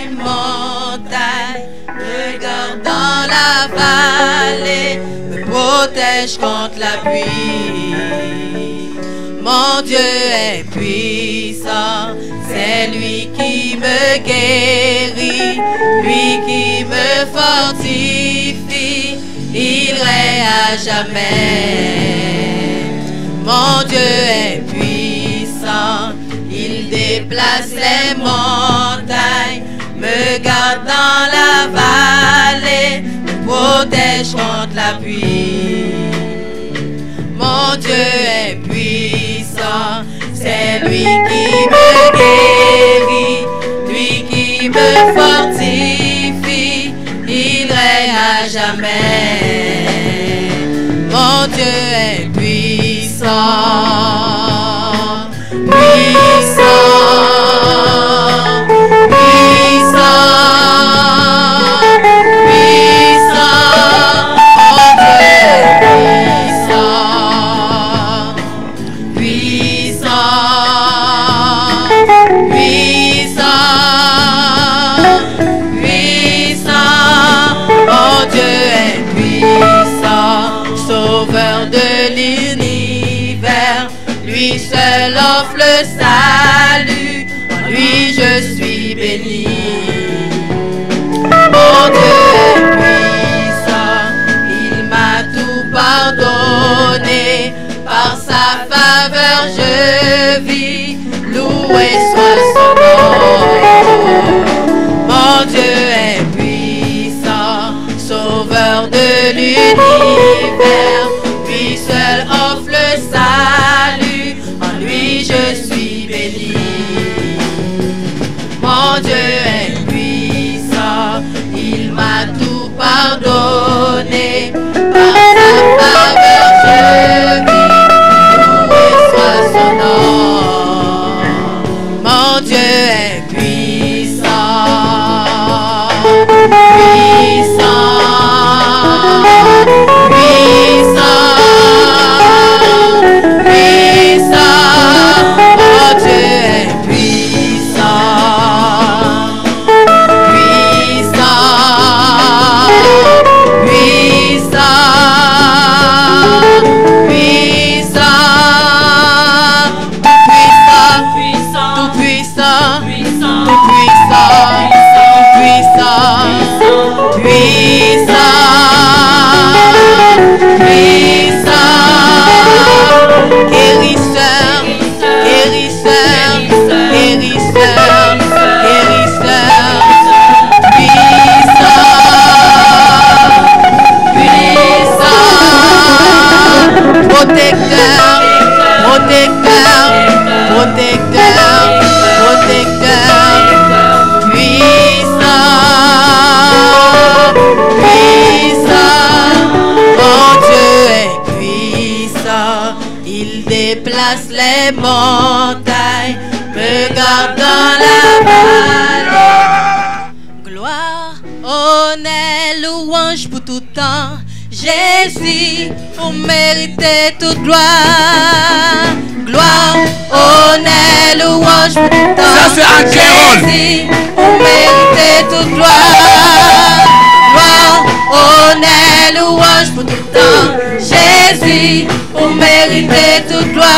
les montagnes, me garde dans la vallée, me protège contre la pluie. Mon Dieu est puissant, c'est lui qui me guérit, lui qui me fortifie, il règne à jamais. Mon Dieu est puissant, il déplace les montagnes, me garde dans la vallée, me protège contre la pluie. Mon Dieu est puissant, c'est lui qui me guérit, lui qui me fortifie, il règne à jamais. Mon Dieu est puissant, puissant, puissant, puissant. Mon Dieu est puissant, puissant, puissant. Mon Dieu est puissant, sauveur de l'univers, lui seul offre le salut, en lui je suis béni. Mon Dieu est puissant, il m'a tout pardonné, par sa faveur je vis, loué soit son nom. Mon Dieu est puissant, sauveur de l'univers, lui seul offre le salut, en lui je suis béni. Mon Dieu est puissant, il m'a tout pardonné, par sa faveur je vis, loué soit son nom. Mon Dieu est puissant, puissant, puissant, puissant. Mon Dieu est puissant, puissant, puissant, puissant, tout puissant, tout puissant, puissant, puissant, guérisseur, guérisseur, guérisseur, guérisseur, puissant, puissant, protecteur, protecteur, protecteur, protecteur, puissant, puissant. Mon Dieu est puissant, il déplace les montagnes, me garde dans la vallée. Gloire, honneur, louange pour tout temps. Jésus, vous méritez toute gloire. Gloire, honneur, louange pour tout temps. Ça c'est un Kérol. Jésus, vous méritez toute gloire. Gloire, honneur, louange pour tout temps. Jésus, vous méritez toute gloire.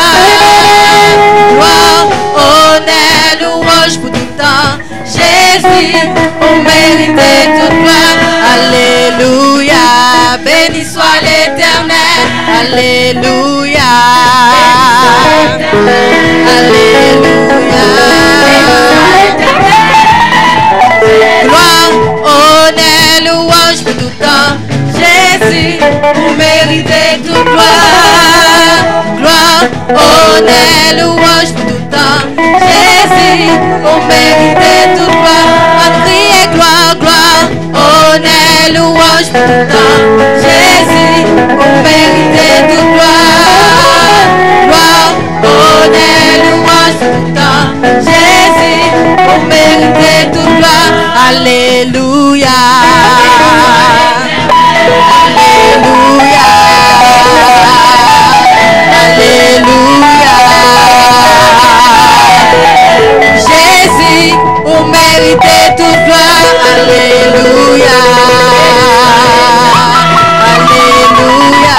Gloire, honneur, louange pour tout temps. Jésus, vous méritez toute gloire. Alléluia, béni soit l'Éternel. Alléluia, alléluia. Gloire, honneur, louange pour tout temps. Jésus, vous méritez toute gloire. Gloire, honneur, louange pour tout temps. Jésus, vous méritez toute gloire. On crie gloire, gloire, honneur, louange pour tout temps. Jésus, vous méritez toute gloire. Gloire, honneur, louange pour tout temps. Jésus, vous méritez toute gloire. Alléluia. Alléluia. Alléluia. Jésus, vous méritez mériter toute gloire. Alléluia. Alléluia.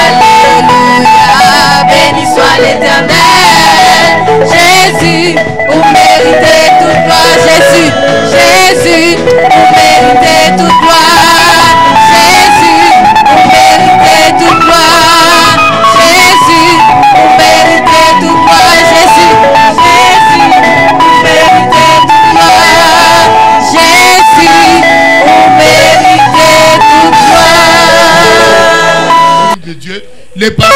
Alléluia. Béni soit l'Éternel. Jésus, vous méritez toute gloire. Jésus, Jésus, vous méritez toute gloire. Jésus, vous méritez toute gloire. Jésus, vous méritez toute gloire. Jésus, Jésus, vous méritez toute gloire. Jésus, vous méritez toute gloire. De Dieu, les papas.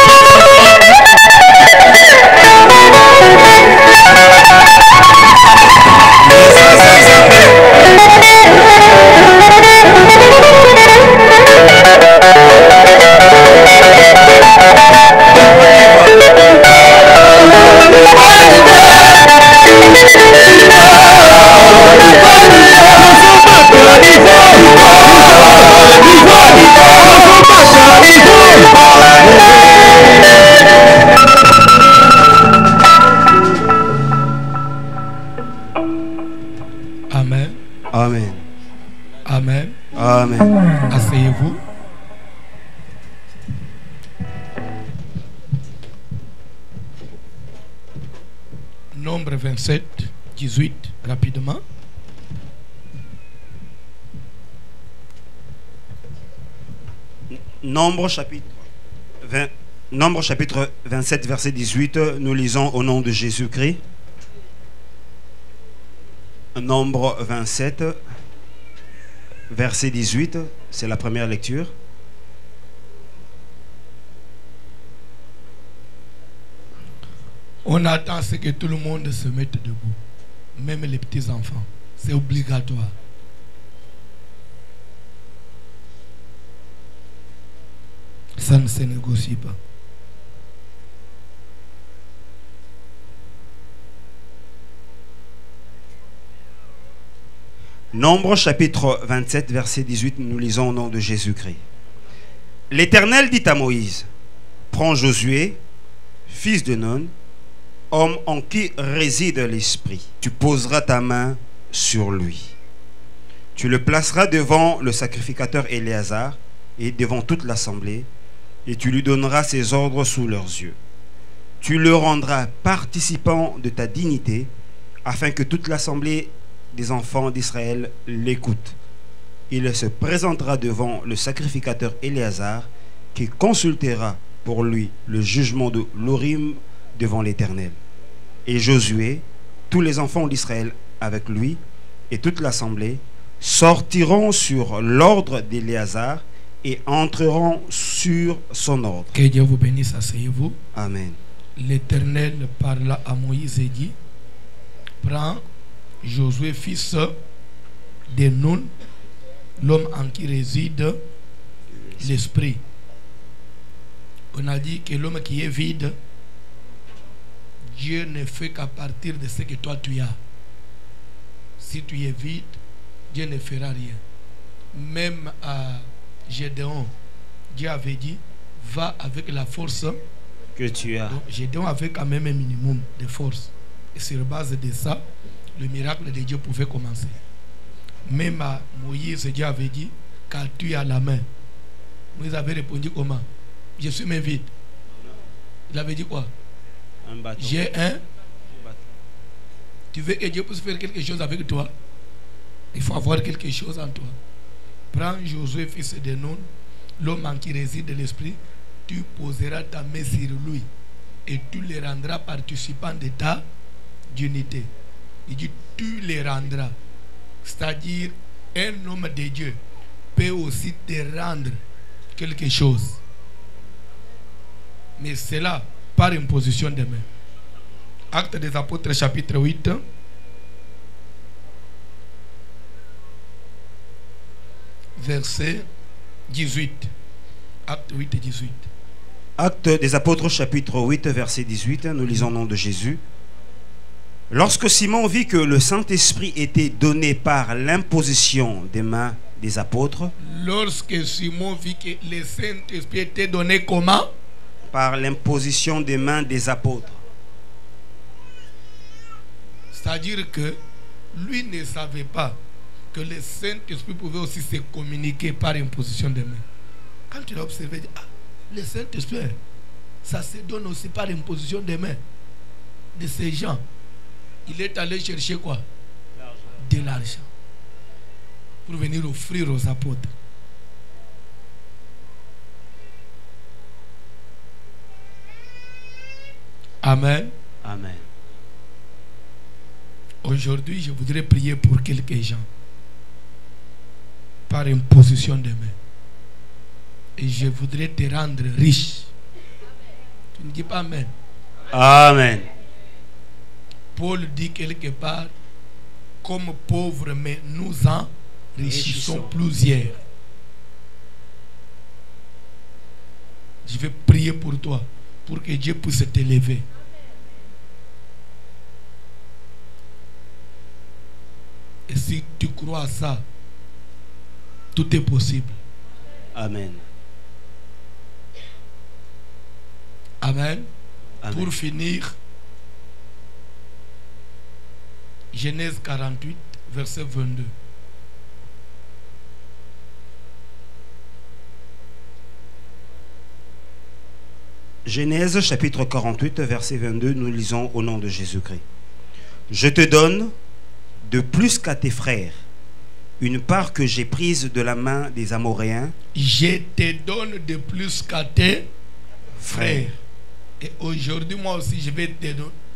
Amen. Amen. Amen. Amen. Asseyez-vous. Nombre 27, 18, rapidement. Nombre chapitre 27, verset 18, nous lisons au nom de Jésus-Christ. Nombre 27, verset 18, c'est la première lecture. On attend à ce que tout le monde se mette debout, même les petits enfants. C'est obligatoire. Ça ne se négocie pas. Nombre chapitre 27, verset 18, nous lisons au nom de Jésus-Christ. L'Éternel dit à Moïse, prends Josué, fils de Nun, homme en qui réside l'Esprit. Tu poseras ta main sur lui. Tu le placeras devant le sacrificateur Éléazar et devant toute l'assemblée, et tu lui donneras ses ordres sous leurs yeux. Tu le rendras participant de ta dignité, afin que toute l'assemblée des enfants d'Israël l'écoute. Il se présentera devant le sacrificateur Éléazar, qui consultera pour lui le jugement de l'Urim devant l'Éternel. Et Josué, tous les enfants d'Israël avec lui, et toute l'assemblée, sortiront sur l'ordre d'Éléazar et entreront sur son ordre. Que Dieu vous bénisse, asseyez-vous. Amen. L'Éternel parla à Moïse et dit, prends Josué, fils de Nun, l'homme en qui réside l'Esprit. On a dit que l'homme qui est vide, Dieu ne fait qu'à partir de ce que toi tu as. Si tu es vide, Dieu ne fera rien. Même à Gédéon, Dieu avait dit, va avec la force que tu as. Donc, Gédéon avait quand même un minimum de force. Et sur base de ça, le miracle de Dieu pouvait commencer. Même à Moïse, Dieu avait dit, qu'as-tu à la main? Moïse avait répondu comment? Je suis même vide. Il avait dit quoi? Un bâton. J'ai un. Tu veux que Dieu puisse faire quelque chose avec toi? Il faut avoir quelque chose en toi. Prends Josué, fils de Nun, l'homme en qui réside l'Esprit, tu poseras ta main sur lui et tu le rendras participant de ta dignité. Il dit tu les rendras. C'est-à-dire un homme de Dieu peut aussi te rendre quelque chose. Mais c'est là par imposition de main. Actes des Apôtres chapitre 8. Verset 18. Acte 8 et 18. Actes des Apôtres chapitre 8 verset 18, nous lisons au nom de Jésus. Lorsque Simon vit que le Saint-Esprit était donné par l'imposition des mains des apôtres. Lorsque Simon vit que le Saint-Esprit était donné comment? Par l'imposition des mains des apôtres. C'est-à-dire que lui ne savait pas que le Saint-Esprit pouvait aussi se communiquer par imposition de main. Quand tu l'as observé, il dit, ah, le Saint-Esprit, ça se donne aussi par imposition de main de ces gens. Il est allé chercher quoi? De l'argent. Pour venir offrir aux apôtres. Amen. Amen. Aujourd'hui, je voudrais prier pour quelques gens. Par imposition de main. Et je voudrais te rendre riche. Tu ne dis pas Amen. Amen. Paul dit quelque part, comme pauvres, mais nous enrichissons plusieurs. Je vais prier pour toi, pour que Dieu puisse t'élever. Et si tu crois à ça, tout est possible. Amen. Amen. Amen. Pour finir, Genèse 48, verset 22. Genèse chapitre 48, verset 22, nous lisons au nom de Jésus-Christ. Je te donne de plus qu'à tes frères une part que j'ai prise de la main des Amoréens. Je te donne de plus qu'à tes frères. Et aujourd'hui, moi aussi, je vais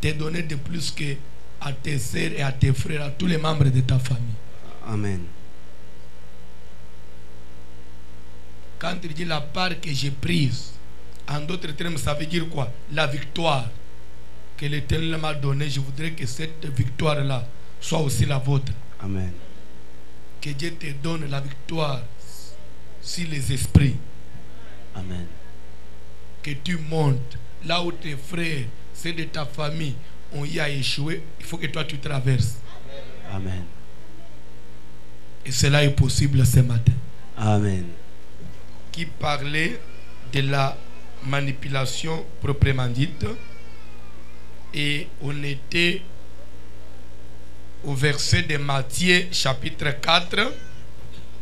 te donner de plus qu'à tes sœurs et à tes frères, à tous les membres de ta famille. Amen. Quand il dit la part que j'ai prise, en d'autres termes, ça veut dire quoi? La victoire que l'Éternel m'a donnée. Je voudrais que cette victoire-là soit aussi la vôtre. Amen. Que Dieu te donne la victoire sur les esprits. Amen. Que tu montes là où tes frères, ceux de ta famille ont y a échoué. Il faut que toi tu traverses. Amen. Et cela est possible ce matin. Amen. Qui parlait de la manipulation proprement dite. Et on était au verset de Matthieu chapitre 4.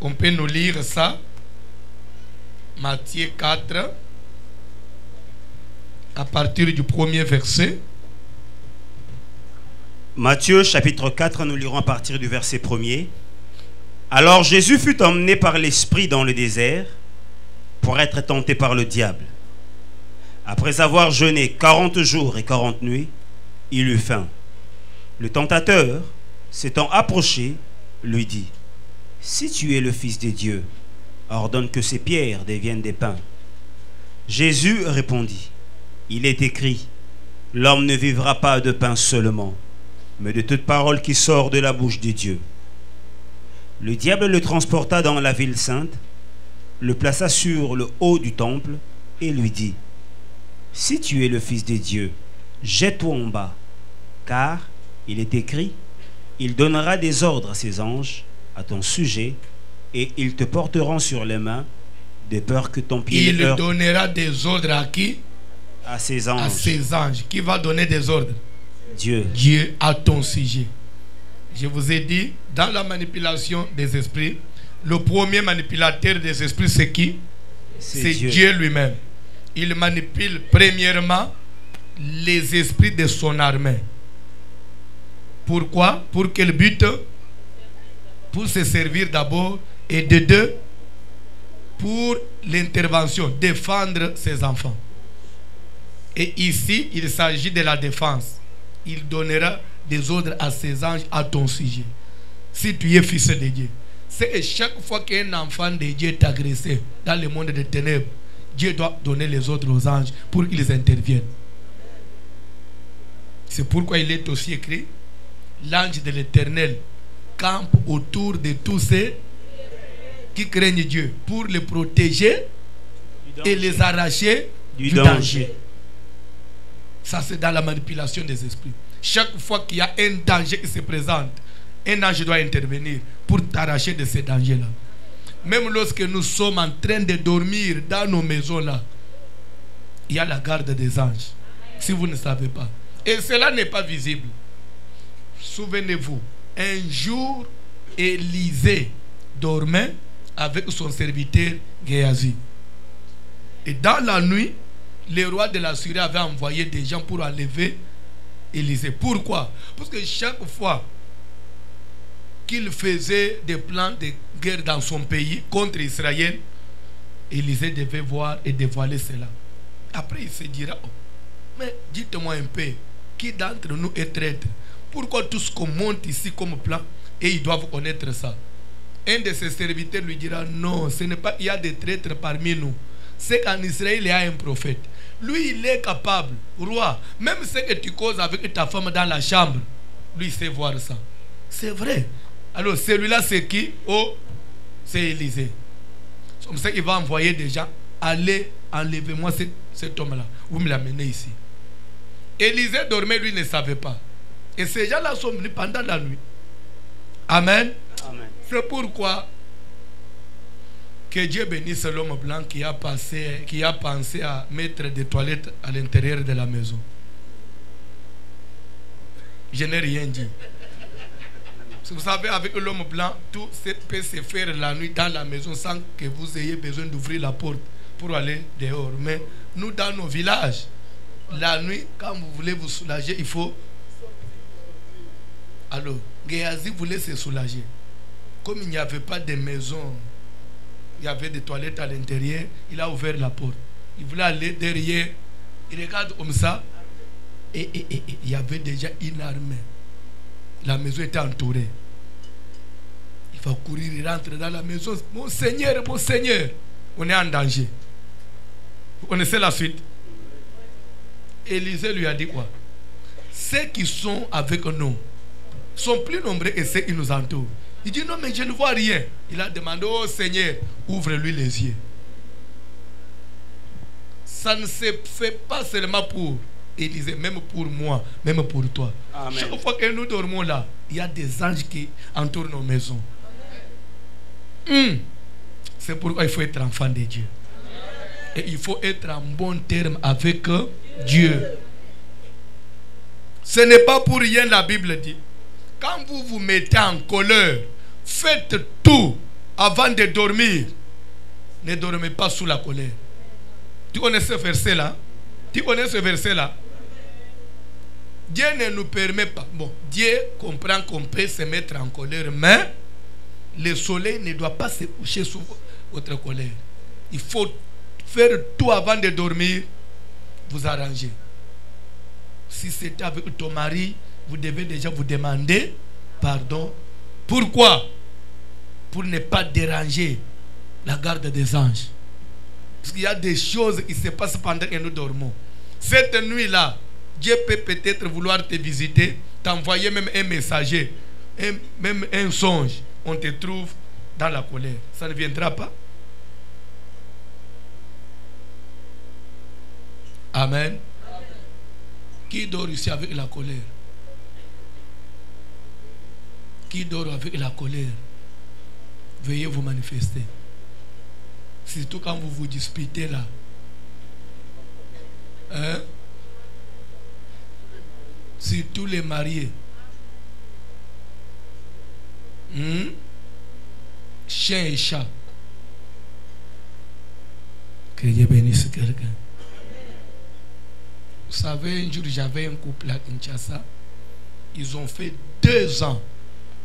On peut nous lire ça. Matthieu 4. À partir du premier verset. Matthieu chapitre 4, nous lirons à partir du verset 1er. Alors Jésus fut emmené par l'Esprit dans le désert pour être tenté par le diable. Après avoir jeûné 40 jours et 40 nuits, il eut faim. Le tentateur, s'étant approché, lui dit, « Si tu es le Fils de Dieu, ordonne que ces pierres deviennent des pains. » Jésus répondit, « Il est écrit, l'homme ne vivra pas de pain seulement, mais de toute parole qui sort de la bouche de Dieu. » Le diable le transporta dans la ville sainte, le plaça sur le haut du temple et lui dit, « Si tu es le Fils de Dieu, jette-toi en bas, car il est écrit, il donnera des ordres à ses anges à ton sujet, et ils te porteront sur les mains, de peur que ton pied Il ne heurte. donnera des ordres à qui? À ses anges. À ses anges. Qui va donner des ordres? Dieu. Dieu à ton sujet. Je vous ai dit, dans la manipulation des esprits, le premier manipulateur des esprits, c'est qui? C'est Dieu lui-même. Il manipule premièrement les esprits de son armée. Pourquoi? Pour quel but? Pour se servir d'abord, et de deux, pour l'intervention, défendre ses enfants. Et ici, il s'agit de la défense. Il donnera des ordres à ses anges à ton sujet. Si tu es fils de Dieu. C'est chaque fois qu'un enfant de Dieu est agressé dans le monde des ténèbres, Dieu doit donner les ordres aux anges pour qu'ils interviennent. C'est pourquoi il est aussi écrit, l'ange de l'Éternel campe autour de tous ceux qui craignent Dieu pour les protéger et les arracher du danger. Ça, c'est dans la manipulation des esprits. Chaque fois qu'il y a un danger qui se présente, un ange doit intervenir pour t'arracher de ces dangers-là. Même lorsque nous sommes en train de dormir dans nos maisons-là, il y a la garde des anges. Si vous ne savez pas. Et cela n'est pas visible. souvenez-vous, un jour, Élisée dormait avec son serviteur Géasi. Et dans la nuit, le roi de la Syrie avait envoyé des gens pour enlever Élisée. Pourquoi? Parce que chaque fois qu'il faisait des plans de guerre dans son pays contre Israël, Élisée devait voir et dévoiler cela. Après, il se dira, oh, mais dites-moi un peu, qui d'entre nous est traître? Pourquoi tout ce qu'on monte ici comme plan, et ils doivent connaître ça? Un de ses serviteurs lui dira, non, ce n'est pas, il y a des traîtres parmi nous. C'est qu'en Israël, il y a un prophète. Lui, il est capable, roi, même ce que tu causes avec ta femme dans la chambre, lui, il sait voir ça. C'est vrai. Alors, celui-là, c'est qui? Oh, c'est Élisée. C'est comme ça qu'il va envoyer des gens. Allez, enlevez-moi cet homme-là. Vous me l'amenez ici. Élisée dormait, lui ne savait pas. Et ces gens-là sont venus pendant la nuit. Amen. Amen. C'est pourquoi que Dieu bénisse l'homme blanc qui a pensé à mettre des toilettes à l'intérieur de la maison. Je n'ai rien dit. Vous savez, avec l'homme blanc, tout peut se faire la nuit dans la maison sans que vous ayez besoin d'ouvrir la porte pour aller dehors. Mais nous, dans nos villages, la nuit, quand vous voulez vous soulager, il faut... Alors, Géasi voulait se soulager. Comme il n'y avait pas de maison, il y avait des toilettes à l'intérieur, il a ouvert la porte. Il voulait aller derrière, il regarde comme ça, et il y avait déjà une armée. La maison était entourée. Il va courir, il rentre dans la maison. Mon Seigneur, on est en danger. Vous connaissez la suite? Élisée lui a dit quoi? Ceux qui sont avec nous sont plus nombreux que ceux qui nous entourent. Il dit non, mais je ne vois rien. Il a demandé, oh Seigneur, ouvre-lui les yeux. Ça ne se fait pas seulement pour Élisée, même pour moi, même pour toi. Amen. Chaque fois que nous dormons là, il y a des anges qui entourent nos maisons. C'est pourquoi il faut être enfant de Dieu. Et il faut être en bon terme avec Dieu. Ce n'est pas pour rien, la Bible dit. Quand vous vous mettez en colère, faites tout avant de dormir. Ne dormez pas sous la colère. Tu connais ce verset-là? Tu connais ce verset-là? Dieu ne nous permet pas. Bon, Dieu comprend qu'on peut se mettre en colère, mais le soleil ne doit pas se coucher sous votre colère. Il faut faire tout avant de dormir, vous arranger. Si c'était avec ton mari, vous devez déjà vous demander pardon. Pourquoi? Pour ne pas déranger la garde des anges. Parce qu'il y a des choses qui se passent pendant que nous dormons. Cette nuit-là, Dieu peut peut-être vouloir te visiter, t'envoyer même un messager, même un songe. On te trouve dans la colère. Ça ne viendra pas. Amen. Qui dort ici avec la colère? Qui dort avec la colère? Veuillez vous manifester. Surtout quand vous vous disputez là. Hein? Surtout les mariés. Chien et chat. Que Dieu bénisse quelqu'un. Vous savez, un jour j'avais un couple à Kinshasa. Ils ont fait 2 ans.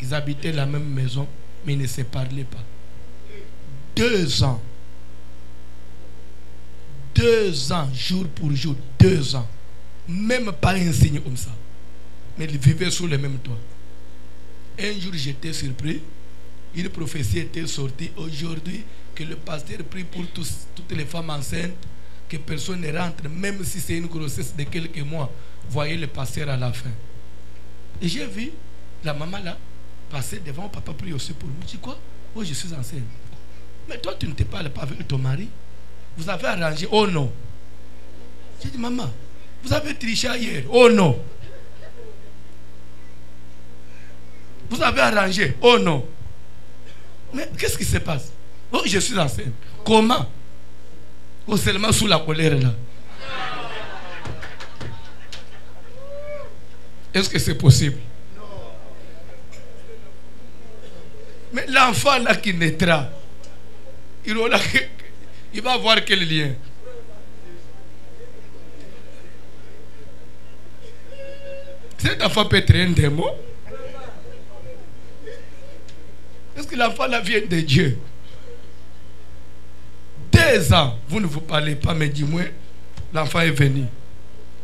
Ils habitaient la même maison, mais ils ne se parlaient pas. 2 ans. 2 ans, jour pour jour. 2 ans. Même pas un signe comme ça. Mais ils vivaient sous le même toit. Un jour, j'étais surpris. Une prophétie était sortie aujourd'hui que le pasteur prie pour toutes les femmes enceintes, que personne ne rentre, même si c'est une grossesse de quelques mois. Voyez le pasteur à la fin. Et j'ai vu la maman là passer devant, papa prie aussi pour moi. Je dis quoi? Oh, je suis enceinte. Mais toi, tu ne te parles pas avec ton mari? Vous avez arrangé? Oh non. J'ai dit, maman, vous avez triché hier? Oh non. Vous avez arrangé? Oh non. Mais qu'est-ce qui se passe? Oh, je suis enceinte. Comment? Oh, seulement sous la colère là. Est-ce que c'est possible? Mais l'enfant là qui naîtra, il va avoir quel lien? Cet enfant peut être un démon. Est-ce que l'enfant là vient de Dieu? 2 ans, vous ne vous parlez pas, mais dis-moi, l'enfant est venu.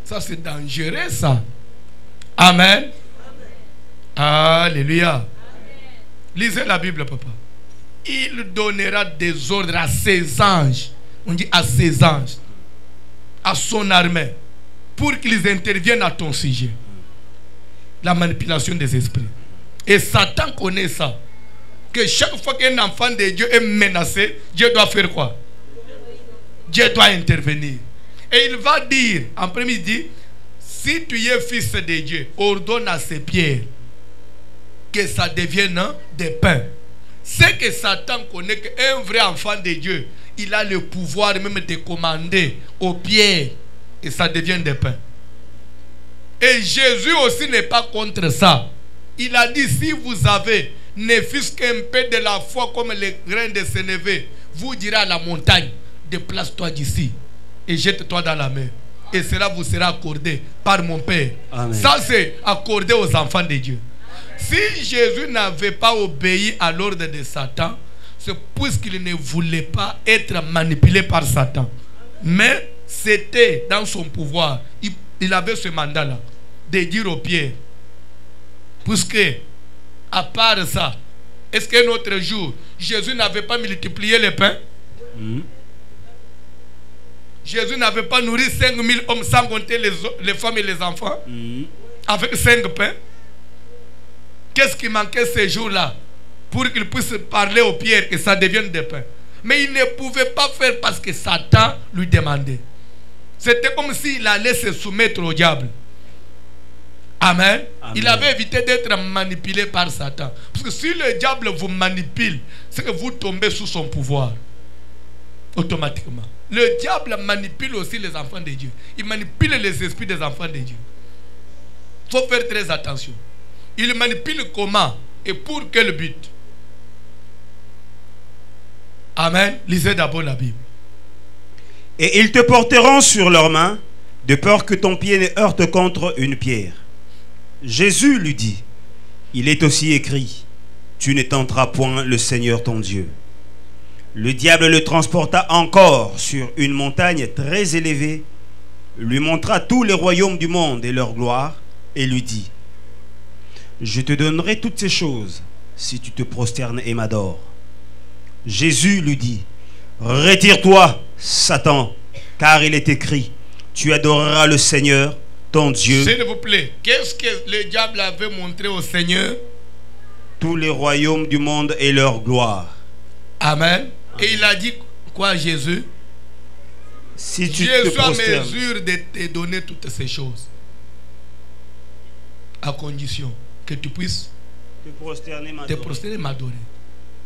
Ça c'est dangereux ça. Amen. Alléluia. Amen. Lisez la Bible, papa. Il donnera des ordres à ses anges. On dit à ses anges, à son armée, pour qu'ils interviennent à ton sujet. La manipulation des esprits. Et Satan connaît ça. Que chaque fois qu'un enfant de Dieu est menacé, Dieu doit faire quoi? Dieu doit intervenir. Et il va dire, en premier, il dit, si tu es fils de Dieu, ordonne à ces pierres que ça devienne des pains. C'est que Satan connaît qu'un vrai enfant de Dieu, il a le pouvoir même de commander aux pierres et ça devient des pains. Et Jésus aussi n'est pas contre ça. Il a dit, si vous avez ne fût-ce qu'un peu de la foi comme les grains de sénévé, vous direz à la montagne, déplace-toi d'ici et jette-toi dans la mer. Et cela vous sera accordé par mon Père. Amen. Ça c'est accordé aux enfants de Dieu. Si Jésus n'avait pas obéi à l'ordre de Satan, c'est puisqu'il ne voulait pas être manipulé par Satan. Mais c'était dans son pouvoir. Il avait ce mandat-là de dire aux pierres, puisque à part ça, est-ce qu'un autre jour, Jésus n'avait pas multiplié les pains? Jésus n'avait pas nourri 5000 hommes sans compter les femmes et les enfants avec 5 pains? Qu'est-ce qui manquait ces jours-là pour qu'il puisse parler aux pierres et ça devienne des pains? Mais il ne pouvait pas faire parce que Satan lui demandait. C'était comme s'il allait se soumettre au diable. Amen. Amen. Il avait évité d'être manipulé par Satan. Parce que si le diable vous manipule, c'est que vous tombez sous son pouvoir. Automatiquement. Le diable manipule aussi les enfants de Dieu. Il manipule les esprits des enfants de Dieu. Il faut faire très attention. Il manipule comment et pour quel but? Amen. Lisez d'abord la Bible. Et ils te porteront sur leurs mains, de peur que ton pied ne heurte contre une pierre. Jésus lui dit, il est aussi écrit, tu ne tenteras point le Seigneur ton Dieu. Le diable le transporta encore sur une montagne très élevée, lui montra tous les royaumes du monde et leur gloire, et lui dit, je te donnerai toutes ces choses si tu te prosternes et m'adores. Jésus lui dit, retire-toi, Satan, car il est écrit, tu adoreras le Seigneur, ton Dieu. S'il vous plaît, qu'est-ce que le diable avait montré au Seigneur? Tous les royaumes du monde et leur gloire. Amen. Et il a dit quoi à Jésus? Si tu Jésus te a prosternes, mesure de te donner toutes ces choses, à condition que tu puisses te prosterner et m'adorer.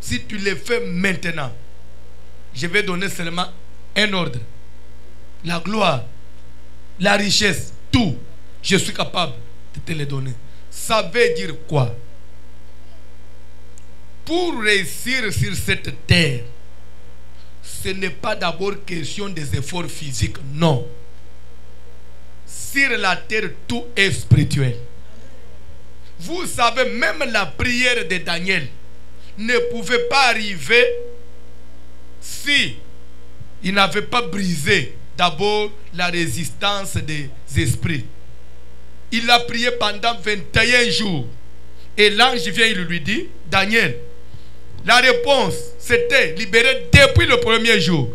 Si tu le fais maintenant, je vais donner seulement un ordre. La gloire, la richesse, tout, je suis capable de te les donner. Ça veut dire quoi? Pour réussir sur cette terre, ce n'est pas d'abord question des efforts physiques, non. Sur la terre, tout est spirituel. Vous savez, même la prière de Daniel ne pouvait pas arriver si il n'avait pas brisé d'abord la résistance des esprits. Il a prié pendant 21 jours. Et l'ange vient, il lui dit, Daniel, la réponse c'était libéré depuis le premier jour.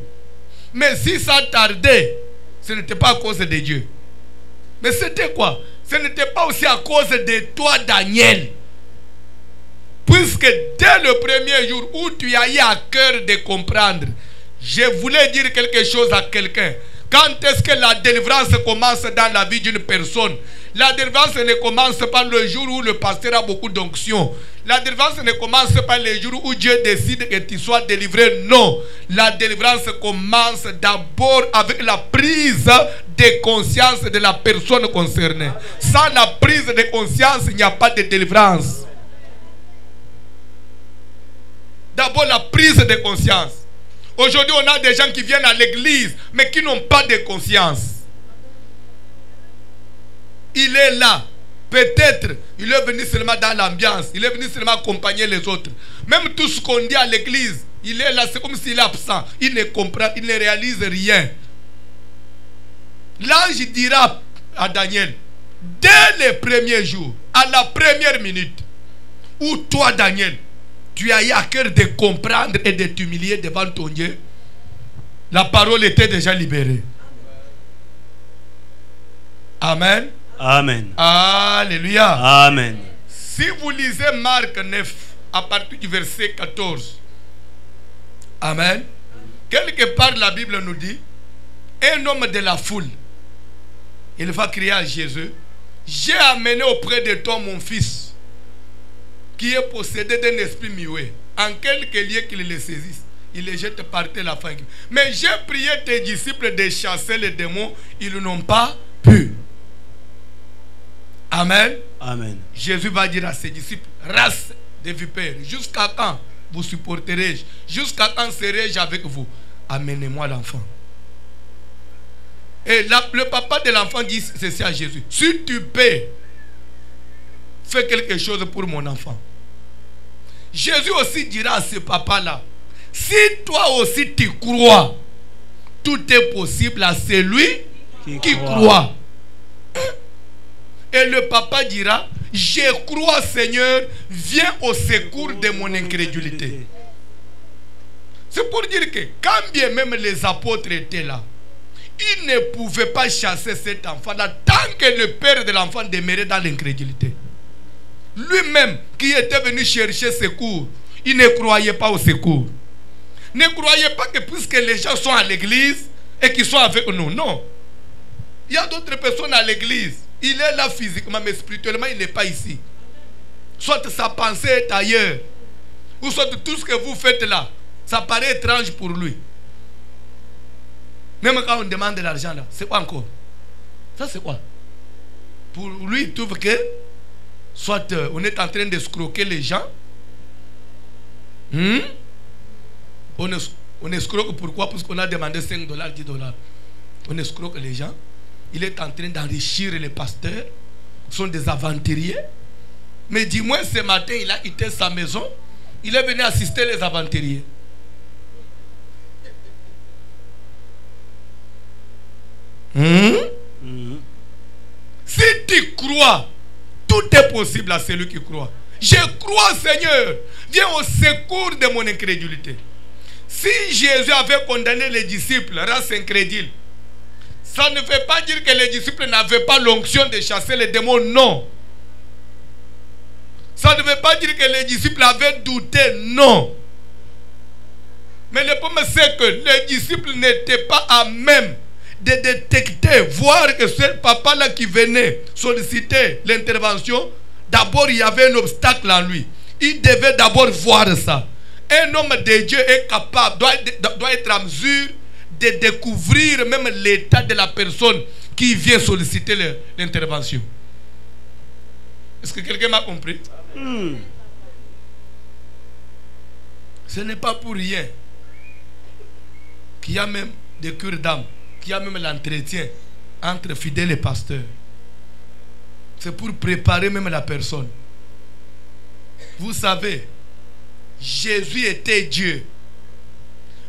Mais si ça tardait, ce n'était pas à cause de Dieu. Mais c'était quoi? Ce n'était pas aussi à cause de toi, Daniel. Puisque dès le premier jour où tu as eu à cœur de comprendre, je voulais dire quelque chose à quelqu'un. Quand est-ce que la délivrance commence dans la vie d'une personne? La délivrance ne commence pas le jour où le pasteur a beaucoup d'onction. La délivrance ne commence pas le jour où Dieu décide que tu sois délivré. Non. La délivrance commence d'abord avec la prise de conscience de la personne concernée. Sans la prise de conscience, il n'y a pas de délivrance. d'abord la prise de conscience. Aujourd'hui, on a des gens qui viennent à l'église, mais qui n'ont pas de conscience. Il est là. Peut-être, il est venu seulement dans l'ambiance. Il est venu seulement accompagner les autres. Même tout ce qu'on dit à l'église, il est là, c'est comme s'il est absent. Il ne comprend, il ne réalise rien. L'ange dira à Daniel, dès les premiers jours, à la première minute, où toi, Daniel, tu as eu à cœur de comprendre et de t'humilier devant ton Dieu, la parole était déjà libérée. Amen. Amen. Alléluia. Amen. Si vous lisez Marc 9, à partir du verset 14, Amen. Quelque part, la Bible nous dit, un homme de la foule, il va crier à Jésus, j'ai amené auprès de toi mon fils, qui est possédé d'un esprit muet. En quelque lieu qu'il le saisisse, il le jette par terre la faim. Mais j'ai prié tes disciples de chasser les démons, ils n'ont pas pu. Amen. Amen. Jésus va dire à ses disciples, race de vipères, jusqu'à quand vous supporterai-je? Jusqu'à quand serai-je avec vous? Amenez-moi l'enfant. Et le papa de l'enfant dit ceci à Jésus, si tu peux, fais quelque chose pour mon enfant. Jésus aussi dira à ce papa-là, si toi aussi tu crois, tout est possible à celui qui croit. Et le papa dira, je crois Seigneur, viens au secours de mon incrédulité. C'est pour dire que quand bien même les apôtres étaient là, ils ne pouvaient pas chasser cet enfant-là tant que le père de l'enfant demeurait dans l'incrédulité. Lui-même qui était venu chercher secours, il ne croyait pas au secours. Ne croyez pas que puisque les gens sont à l'église et qu'ils sont avec nous, non. Il y a d'autres personnes à l'église. Il est là physiquement, mais spirituellement, il n'est pas ici. Soit sa pensée est ailleurs, ou soit tout ce que vous faites là, ça paraît étrange pour lui. Même quand on demande de l'argent là, c'est quoi encore? Ça c'est quoi? Pour lui, il trouve que soit on est en train d'escroquer les gens. On escroque pourquoi? Parce qu'on a demandé 5 $, 10 $. On escroque les gens. Il est en train d'enrichir les pasteurs. Ce sont des aventuriers. Mais dis-moi, ce matin, il a quitté sa maison. Il est venu assister les aventuriers. Si tu crois, tout est possible à celui qui croit. Je crois, Seigneur, viens au secours de mon incrédulité. Si Jésus avait condamné les disciples, race incrédule, ça ne veut pas dire que les disciples n'avaient pas l'onction de chasser les démons, non. Ça ne veut pas dire que les disciples avaient douté, non. Mais le problème c'est que les disciples n'étaient pas à même de détecter, voir que ce papa-là qui venait solliciter l'intervention, d'abord il y avait un obstacle en lui. Il devait d'abord voir ça. Un homme de Dieu est capable, doit être en mesure de découvrir même l'état de la personne qui vient solliciter l'intervention. Est-ce que quelqu'un m'a compris? Ce n'est pas pour rien qu'il y a même des cures d'âme, qu'il y a même l'entretien entre fidèles et pasteurs. C'est pour préparer même la personne. Vous savez, Jésus était Dieu.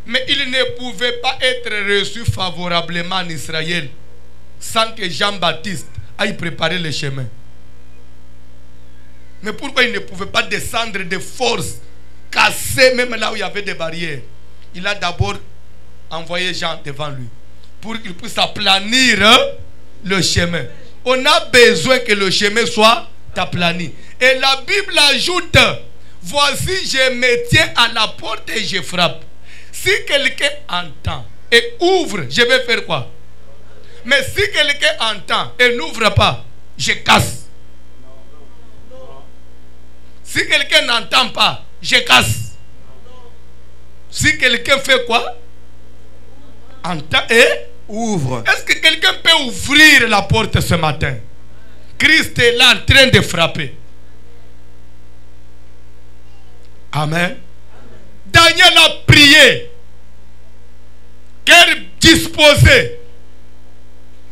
Mais il ne pouvait pas être reçu favorablement en Israël sans que Jean-Baptiste aille préparer le chemin. Mais pourquoi il ne pouvait pas descendre de force, casser même là où il y avait des barrières? Il a d'abord envoyé Jean devant lui pour qu'il puisse aplanir le chemin. On a besoin que le chemin soit aplani. Et la Bible ajoute, voici je me tiens à la porte et je frappe. Si quelqu'un entend et ouvre, je vais faire quoi? Mais si quelqu'un entend et n'ouvre pas, je casse. Si quelqu'un n'entend pas, je casse. Si quelqu'un fait quoi? Entend et ouvre. Est-ce que quelqu'un peut ouvrir la porte ce matin? Christ est là en train de frapper. Amen. Dans Daniel a prié, cœur disposé,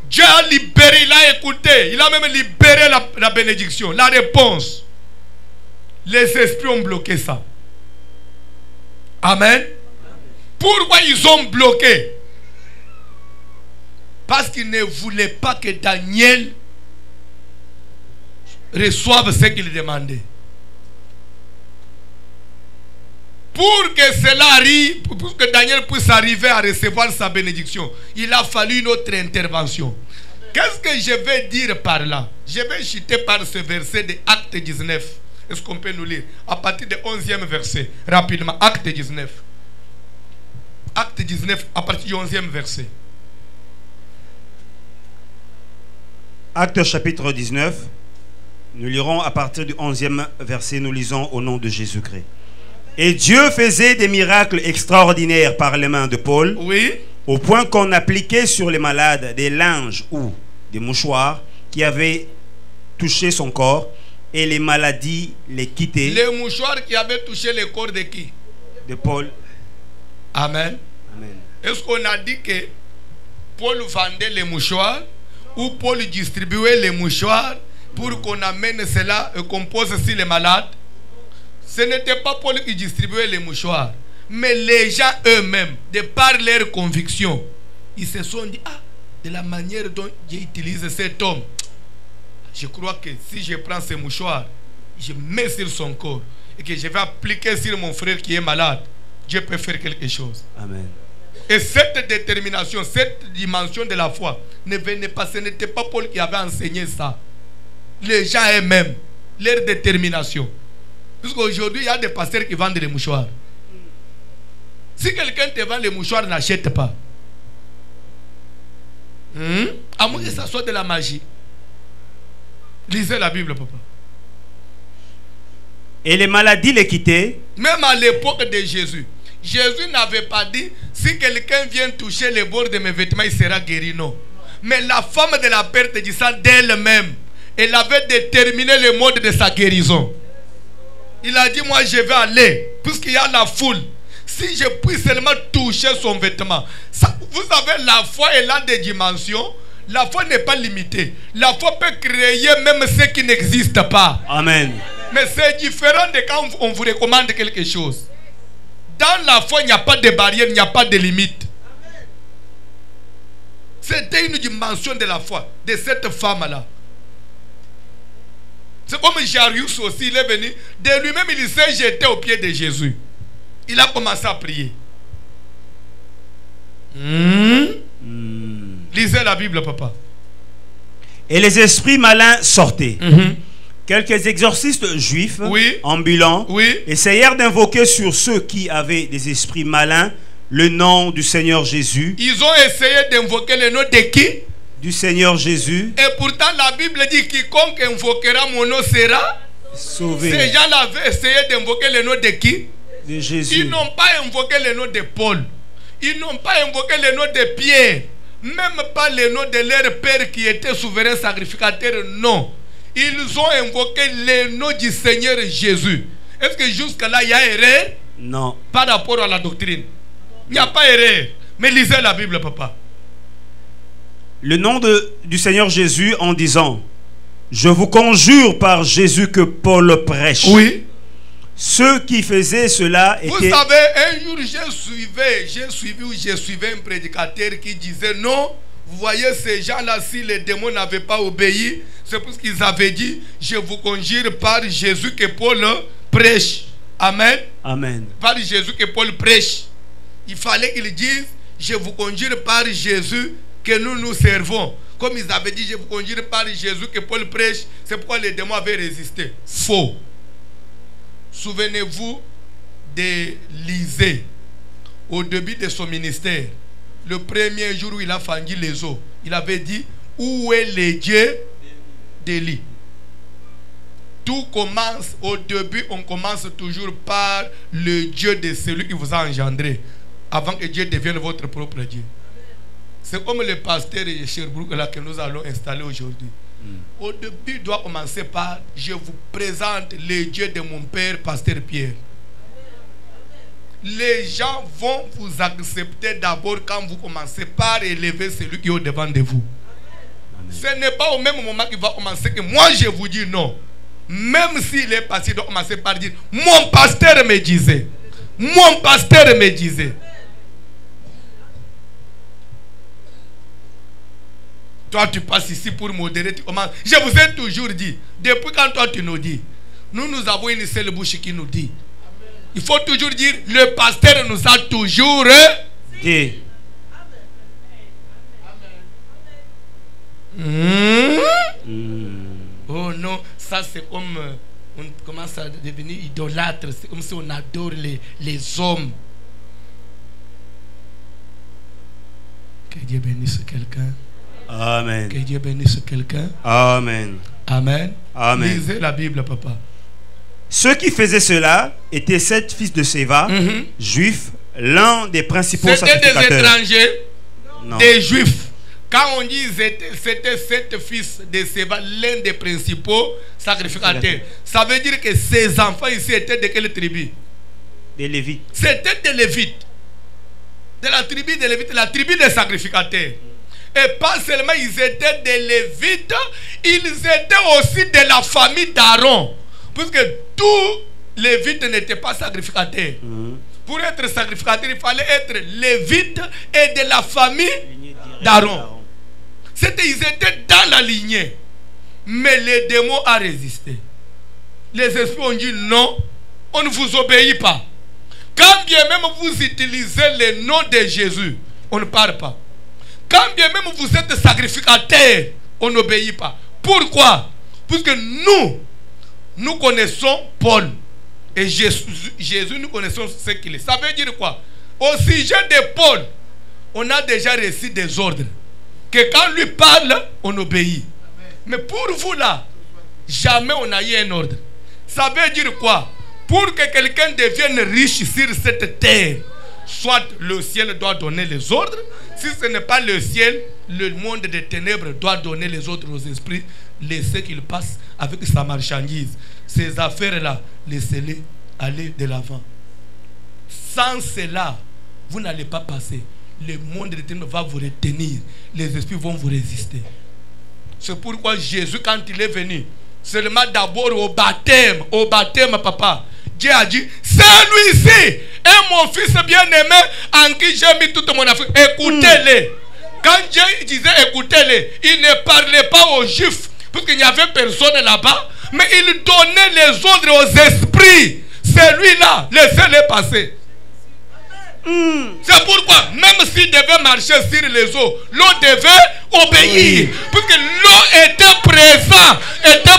Dieu a libéré, il a écouté, il a même libéré la bénédiction, la réponse. Les esprits ont bloqué ça. Amen. Pourquoi ils ont bloqué? Parce qu'ils ne voulaient pas que Daniel reçoive ce qu'il demandait. Pour que cela arrive, pour que Daniel puisse arriver à recevoir sa bénédiction, il a fallu une autre intervention. Qu'est-ce que je vais dire par là? Je vais chuter par ce verset de Acte 19. Est-ce qu'on peut nous lire à partir du 11e verset? Rapidement, Acte 19. Acte 19, à partir du 11e verset. Acte chapitre 19. Nous lirons à partir du 11e verset. Nous lisons au nom de Jésus-Christ. Et Dieu faisait des miracles extraordinaires par les mains de Paul, oui, au point qu'on appliquait sur les malades des linges ou des mouchoirs qui avaient touché son corps, et les maladies les quittaient. Les mouchoirs qui avaient touché le corps de qui? De Paul. Amen. Amen. Est-ce qu'on a dit que Paul vendait les mouchoirs ou Paul distribuait les mouchoirs pour qu'on amène cela et qu'on pose sur les malades? Ce n'était pas Paul qui distribuait les mouchoirs, mais les gens eux-mêmes, de par leur conviction, ils se sont dit, ah, de la manière dont j'utilise cet homme, je crois que si je prends ces mouchoirs, je mets sur son corps et que je vais appliquer sur mon frère qui est malade, Dieu peut faire quelque chose. Amen. Et cette détermination, cette dimension de la foi ne venait pas, ce n'était pas Paul qui avait enseigné ça. Les gens eux-mêmes, leur détermination. Parce qu'aujourd'hui, il y a des pasteurs qui vendent des mouchoirs. Si quelqu'un te vend les mouchoirs, n'achète pas. À moins que ça soit de la magie. Lisez la Bible, papa. Et les maladies les quittaient. Même à l'époque de Jésus, Jésus n'avait pas dit, si quelqu'un vient toucher les bords de mes vêtements, il sera guéri. Non. Mais la femme de la perte du sang d'elle-même, elle avait déterminé le mode de sa guérison. Il a dit, moi je vais aller, puisqu'il y a la foule. Si je puis seulement toucher son vêtement. Ça, vous savez, la foi, elle a des dimensions. La foi n'est pas limitée. La foi peut créer même ce qui n'existe pas. Amen. Mais c'est différent de quand on vous recommande quelque chose. Dans la foi, il n'y a pas de barrière, il n'y a pas de limite. C'était une dimension de la foi, de cette femme-là. C'est comme Jarius aussi, il est venu. De lui-même, il s'est jeté aux pieds de Jésus. Il a commencé à prier. Lisez la Bible, papa. Et les esprits malins sortaient. Quelques exorcistes juifs, oui, ambulants, oui, essayèrent d'invoquer sur ceux qui avaient des esprits malins le nom du Seigneur Jésus. Ils ont essayé d'invoquer le nom de qui? Du Seigneur Jésus. Et pourtant la Bible dit, quiconque invoquera mon nom sera sauvé. Ces gens-là avaient essayé d'invoquer le nom de qui? De Jésus. Ils n'ont pas invoqué le nom de Paul. Ils n'ont pas invoqué le nom de Pierre. Même pas le nom de leur père qui était souverain sacrificateur. Non. Ils ont invoqué le nom du Seigneur Jésus. Est-ce que jusqu'à là il y a erreur? Non. Par rapport à la doctrine. Il n'y a pas erreur. Mais lisez la Bible, papa. Le nom du Seigneur Jésus en disant, je vous conjure par Jésus que Paul prêche. Oui. Ceux qui faisaient cela étaient... Vous savez, un jour j'ai suivi un prédicateur qui disait non, vous voyez ces gens-là, si les démons n'avaient pas obéi, c'est parce qu'ils avaient dit, je vous conjure par Jésus que Paul prêche. Amen. Amen. Par Jésus que Paul prêche. Il fallait qu'ils disent, je vous conjure par Jésus que nous servons. Comme ils avaient dit, je vous conjure par Jésus que Paul prêche, c'est pourquoi les démons avaient résisté. Faux. Souvenez-vous d'Élisée. Au début de son ministère, le premier jour où il a fendu les eaux, il avait dit, où est le Dieu d'Élie? Tout commence, au début, on commence toujours par le Dieu de celui qui vous a engendré, avant que Dieu devienne votre propre Dieu. C'est comme le pasteur de Sherbrooke là que nous allons installer aujourd'hui. Au début, il doit commencer par, je vous présente le Dieu de mon père, pasteur Pierre. les gens vont vous accepter d'abord quand vous commencez par élever celui qui est au devant de vous. Amen. Ce n'est pas au même moment qu'il va commencer que moi je vous dis non. Même s'il est passé, il doit commencer par dire mon pasteur me disait. Mon pasteur me disait. Toi tu passes ici pour modérer, tu commences. Je vous ai toujours dit, depuis quand toi tu nous dis, nous avons une seule bouche qui nous dit. Il faut toujours dire, le pasteur nous a toujours dit. Oh non, ça c'est comme on commence à devenir idolâtre. C'est comme si on adore les hommes. Que Dieu bénisse quelqu'un. Amen. Que Dieu bénisse quelqu'un. Amen. Amen. Amen. Lisez la Bible, papa. Ceux qui faisaient cela étaient 7 fils de Séva, juifs, l'un des principaux sacrificateurs. C'était des étrangers, non. Des juifs. Quand on dit c'était 7 fils de Séva, l'un des principaux sacrificateurs, ça veut dire que ces enfants ici étaient de quelle tribu? Des Lévites. C'était des Lévites. De la tribu des Lévites, la tribu des sacrificateurs. Et pas seulement ils étaient des Lévites, ils étaient aussi de la famille d'Aaron. Puisque tous les Lévites n'étaient pas sacrificateurs. Pour être sacrificateur, il fallait être Lévite et de la famille d'Aaron. Ils étaient dans la lignée. Mais les démons ont résisté. Les esprits ont dit non, on ne vous obéit pas. Quand bien même vous utilisez le nom de Jésus, on ne parle pas. Quand bien même vous êtes sacrificateur, on n'obéit pas. Pourquoi? Parce que nous connaissons Paul. Et Jésus, nous connaissons ce qu'il est. Ça veut dire quoi? Au sujet de Paul, on a déjà reçu des ordres. Que quand lui parle, on obéit. Mais pour vous là, jamais on n'a eu un ordre. Ça veut dire quoi? Pour que quelqu'un devienne riche sur cette terre, soit le ciel doit donner les ordres. Si ce n'est pas le ciel, le monde des ténèbres doit donner les ordres aux esprits. Laissez qu'il passe avec sa marchandise. Ces affaires-là, laissez-les aller de l'avant. Sans cela, vous n'allez pas passer. Le monde des ténèbres va vous retenir. Les esprits vont vous résister. C'est pourquoi Jésus, quand il est venu, seulement d'abord au baptême, papa, Dieu a dit, celui-ci est mon fils bien-aimé en qui j'ai mis toute mon affaire. Écoutez-les. Quand Dieu disait écoutez-les, il ne parlait pas aux Juifs, parce qu'il n'y avait personne là-bas, mais il donnait les ordres aux esprits. Celui-là, laissez-les passer. C'est pourquoi, même s'il devait marcher sur les eaux, l'eau devait obéir. Parce que l'eau était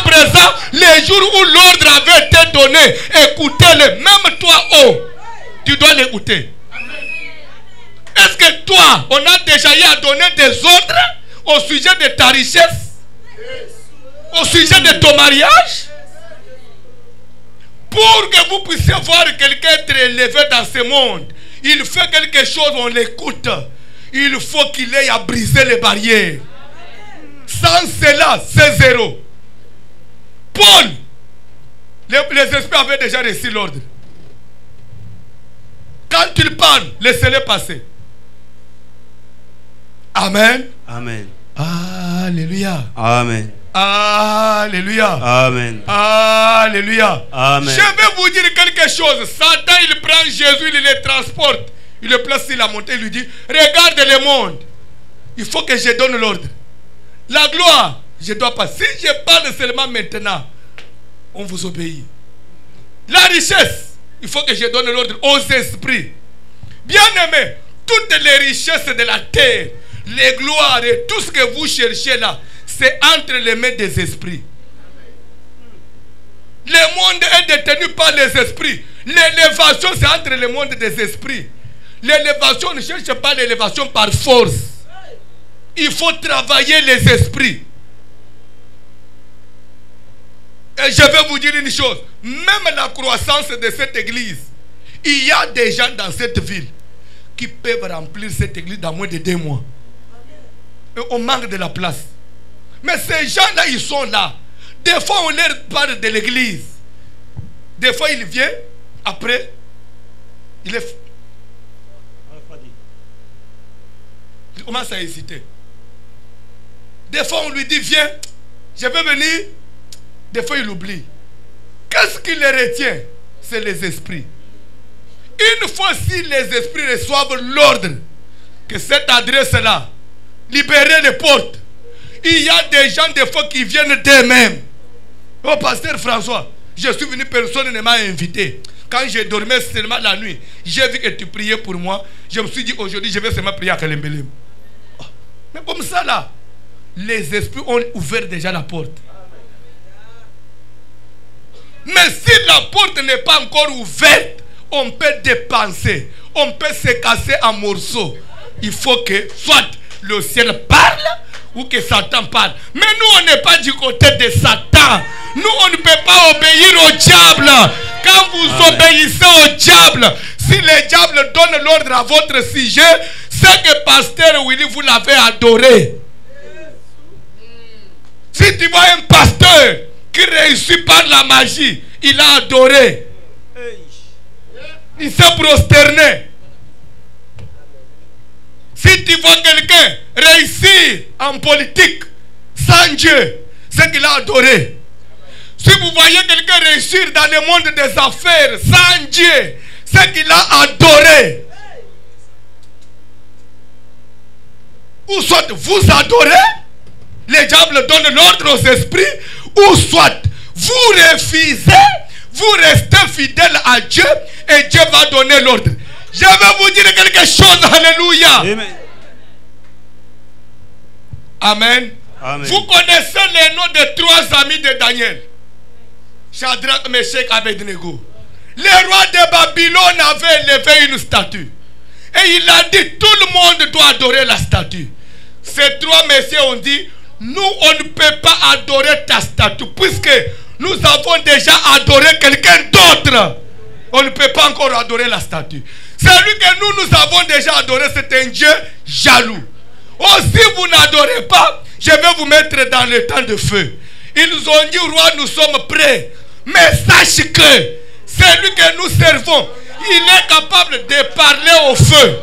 présent les jours où l'ordre avait été donné. Écoutez-le, même toi, tu dois l'écouter. Est-ce que toi, on a déjà eu à donner des ordres au sujet de ta richesse? Au sujet de ton mariage? Pour que vous puissiez voir quelqu'un être élevé dans ce monde, il fait quelque chose, on l'écoute. Il faut qu'il ait à briser les barrières. Sans cela, c'est zéro. Paul, les esprits avaient déjà reçu l'ordre. Quand il parle, laissez-les passer. Amen. Amen. Alléluia. Amen. Alléluia. Amen. Alléluia. Amen. Je vais vous dire quelque chose. Satan, il prend Jésus, il le transporte. Il le place sur la montée, il lui dit, regarde le monde. Il faut que je donne l'ordre. La gloire, je ne dois pas. Si je parle seulement maintenant, on vous obéit. La richesse, il faut que je donne l'ordre aux esprits. Bien-aimés, toutes les richesses de la terre, les gloires et tout ce que vous cherchez là, c'est entre les mains des esprits. Le monde est détenu par les esprits. L'élévation, c'est entre le monde des esprits. L'élévation ne cherche pas l'élévation par force. Il faut travailler les esprits. Et je vais vous dire une chose. Même la croissance de cette église, il y a des gens dans cette ville qui peuvent remplir cette église dans moins de 2 mois. Et on manque de la place. Mais ces gens-là, ils sont là. Des fois, on leur parle de l'église. Des fois, ils viennent. Après, Il commence à hésiter. Des fois, on lui dit, viens, je vais venir. Des fois, il oublie. Qu'est-ce qui les retient? C'est les esprits. Une fois si les esprits reçoivent l'ordre que cette adresse-là, libérer les portes, il y a des gens des fois qui viennent d'eux-mêmes. Oh, pasteur François, je suis venu, personne ne m'a invité. Quand je dormais seulement la nuit, j'ai vu que tu priais pour moi. Je me suis dit, aujourd'hui, je vais seulement prier à Kalembelem. Oh, mais comme ça, là, les esprits ont ouvert déjà la porte. Mais si la porte n'est pas encore ouverte, on peut dépenser, on peut se casser en morceaux. Il faut que soit le ciel parle ou que Satan parle. Mais nous, on n'est pas du côté de Satan. Nous, on ne peut pas obéir au diable. Quand vous obéissez au diable, si le diable donne l'ordre à votre sujet, c'est que pasteur Willy, vous l'avez adoré. Si tu vois un pasteur qui réussit par la magie, il a adoré. Il s'est prosterné. Si tu vois quelqu'un réussir en politique sans Dieu, c'est qu'il a adoré. Si vous voyez quelqu'un réussir dans le monde des affaires sans Dieu, c'est qu'il a adoré. Ou soit vous adorez, le diable donne l'ordre aux esprits, ou soit vous refusez, vous restez fidèle à Dieu et Dieu va donner l'ordre. Je vais vous dire quelque chose. Alléluia. Amen. Amen. Amen. Vous connaissez les noms des 3 amis de Daniel. Shadrach, Meshach, Abednego. Le roi de Babylone avait élevé une statue. Et il a dit, tout le monde doit adorer la statue. Ces 3 messieurs ont dit, nous on ne peut pas adorer ta statue, puisque nous avons déjà adoré quelqu'un d'autre. On ne peut pas encore adorer la statue. Celui que nous avons déjà adoré, c'est un Dieu jaloux. Oh, si vous n'adorez pas, je vais vous mettre dans le temps de feu. Ils ont dit, roi, nous sommes prêts. Mais sache que celui que nous servons, il est capable de parler au feu.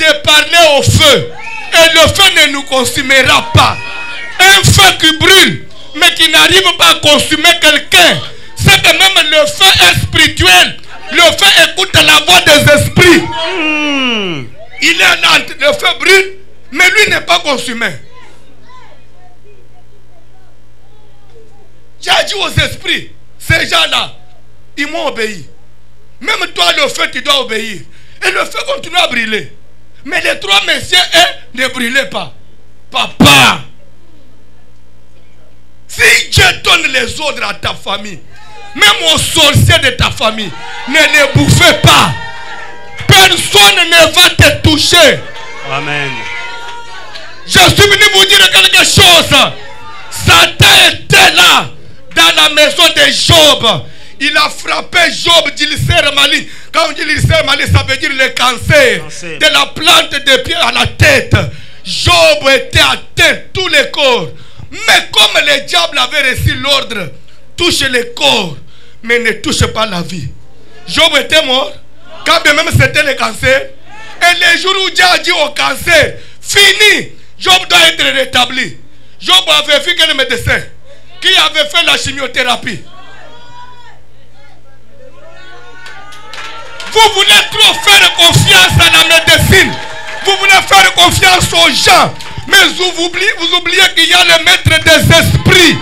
De parler au feu. Et le feu ne nous consumera pas. Un feu qui brûle, mais qui n'arrive pas à consumer quelqu'un, c'est que même le feu est spirituel. Le feu écoute la voix des esprits. Il est là, le feu brûle, mais lui n'est pas consumé. J'ai dit aux esprits, ces gens-là, ils m'ont obéi. Même toi, le feu, tu dois obéir. Et le feu continue à brûler. Mais les 3 messieurs, eux, ne brûlaient pas. Papa, si Dieu donne les ordres à ta famille, même aux sorciers de ta famille, ne les bouffez pas. Personne ne va te toucher. Amen. Je suis venu vous dire quelque chose. Satan était là, dans la maison de Job. Il a frappé Job d'ulcère malign. Quand on dit l'ulcère malign, ça veut dire le cancer. De la plante des pieds à la tête. Job était atteint tous les corps. Mais comme le diable avait reçu l'ordre, touche les corps, mais ne touche pas la vie. Job était mort, quand bien même c'était le cancer. Et le jour où Dieu a dit au cancer, fini, Job doit être rétabli. Job avait vu quel médecin qui avait fait la chimiothérapie. Vous voulez trop faire confiance à la médecine. Vous voulez faire confiance aux gens. Mais vous oubliez qu'il y a le maître des esprits.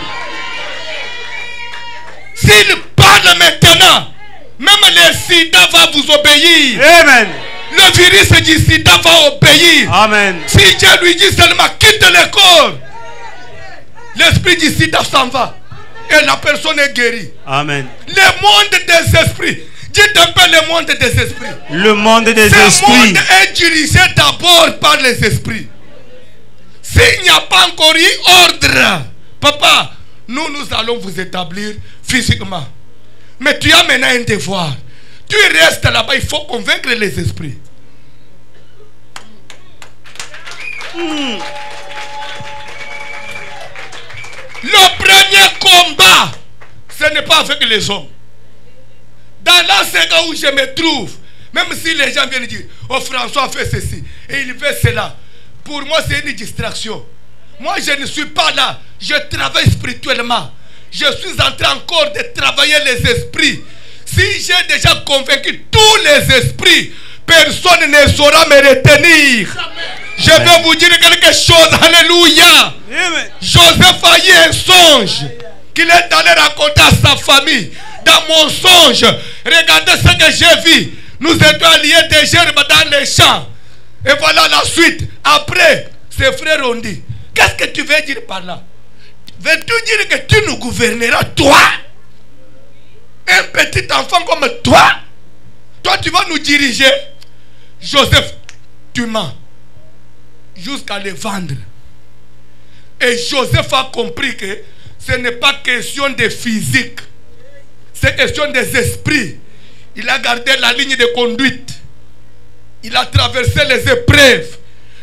S'il parle maintenant, même le sida va vous obéir. Amen. Le virus du sida va obéir. Amen. Si Dieu lui dit seulement quitte le corps, l'esprit du sida s'en va. Et la personne est guérie. Amen. Le monde des esprits. Dites un peu le monde des esprits. Le monde des esprits. Ce monde est dirigé d'abord par les esprits. S'il n'y a pas encore eu ordre, papa, nous allons vous établir physiquement. Mais tu as maintenant un devoir. Tu restes là-bas, il faut convaincre les esprits. Le premier combat, ce n'est pas avec les hommes. Dans l'ancien où je me trouve, Même si les gens viennent dire, oh François fait ceci et il fait cela, pour moi c'est une distraction. Moi je ne suis pas là, je travaille spirituellement. Je suis en train encore de travailler les esprits. Si j'ai déjà convaincu tous les esprits, personne ne saura me retenir. Je vais vous dire quelque chose, alléluia. Joseph a eu un songe qu'il est allé raconter à sa famille. Dans mon songe, regardez ce que j'ai vu. Nous étions alliés des gerbes dans les champs. Et voilà la suite. Après, ses frères ont dit, qu'est-ce que tu veux dire par là? Veux-tu dire que tu nous gouverneras, toi? Un petit enfant comme toi? Toi, tu vas nous diriger? Joseph, tu mens. Jusqu'à les vendre. Et Joseph a compris que ce n'est pas question de physique. C'est question des esprits. Il a gardé la ligne de conduite. Il a traversé les épreuves.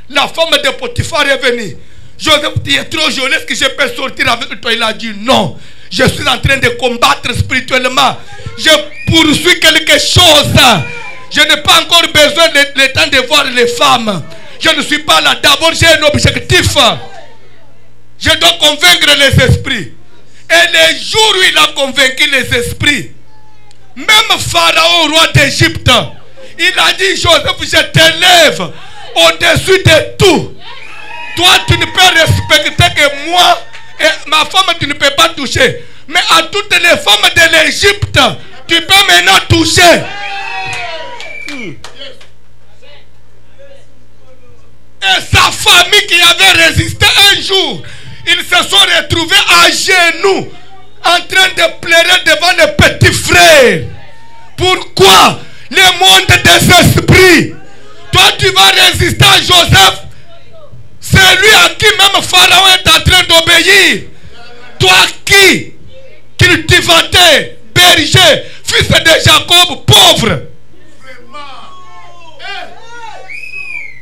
La femme de Potiphar est venue. Joseph, tu es trop joli, est-ce que je peux sortir avec toi? Il a dit non. Je suis en train de combattre spirituellement. Je poursuis quelque chose. Je n'ai pas encore besoin de temps de voir les femmes. Je ne suis pas là. D'abord, j'ai un objectif. Je dois convaincre les esprits. Et les jours où il a convaincu les esprits, même Pharaon, roi d'Égypte, il a dit, Joseph, je t'élève au-dessus de tout. Toi, tu ne peux respecter que moi et ma femme, tu ne peux pas toucher. Mais à toutes les femmes de l'Égypte, tu peux maintenant toucher. Et sa famille qui avait résisté un jour, ils se sont retrouvés à genoux en train de pleurer devant les petits frères. Pourquoi? Le monde des esprits. Toi tu vas résister à Joseph, celui à qui même Pharaon est en train d'obéir. Toi qui cultivateur, berger, fils de Jacob, pauvre.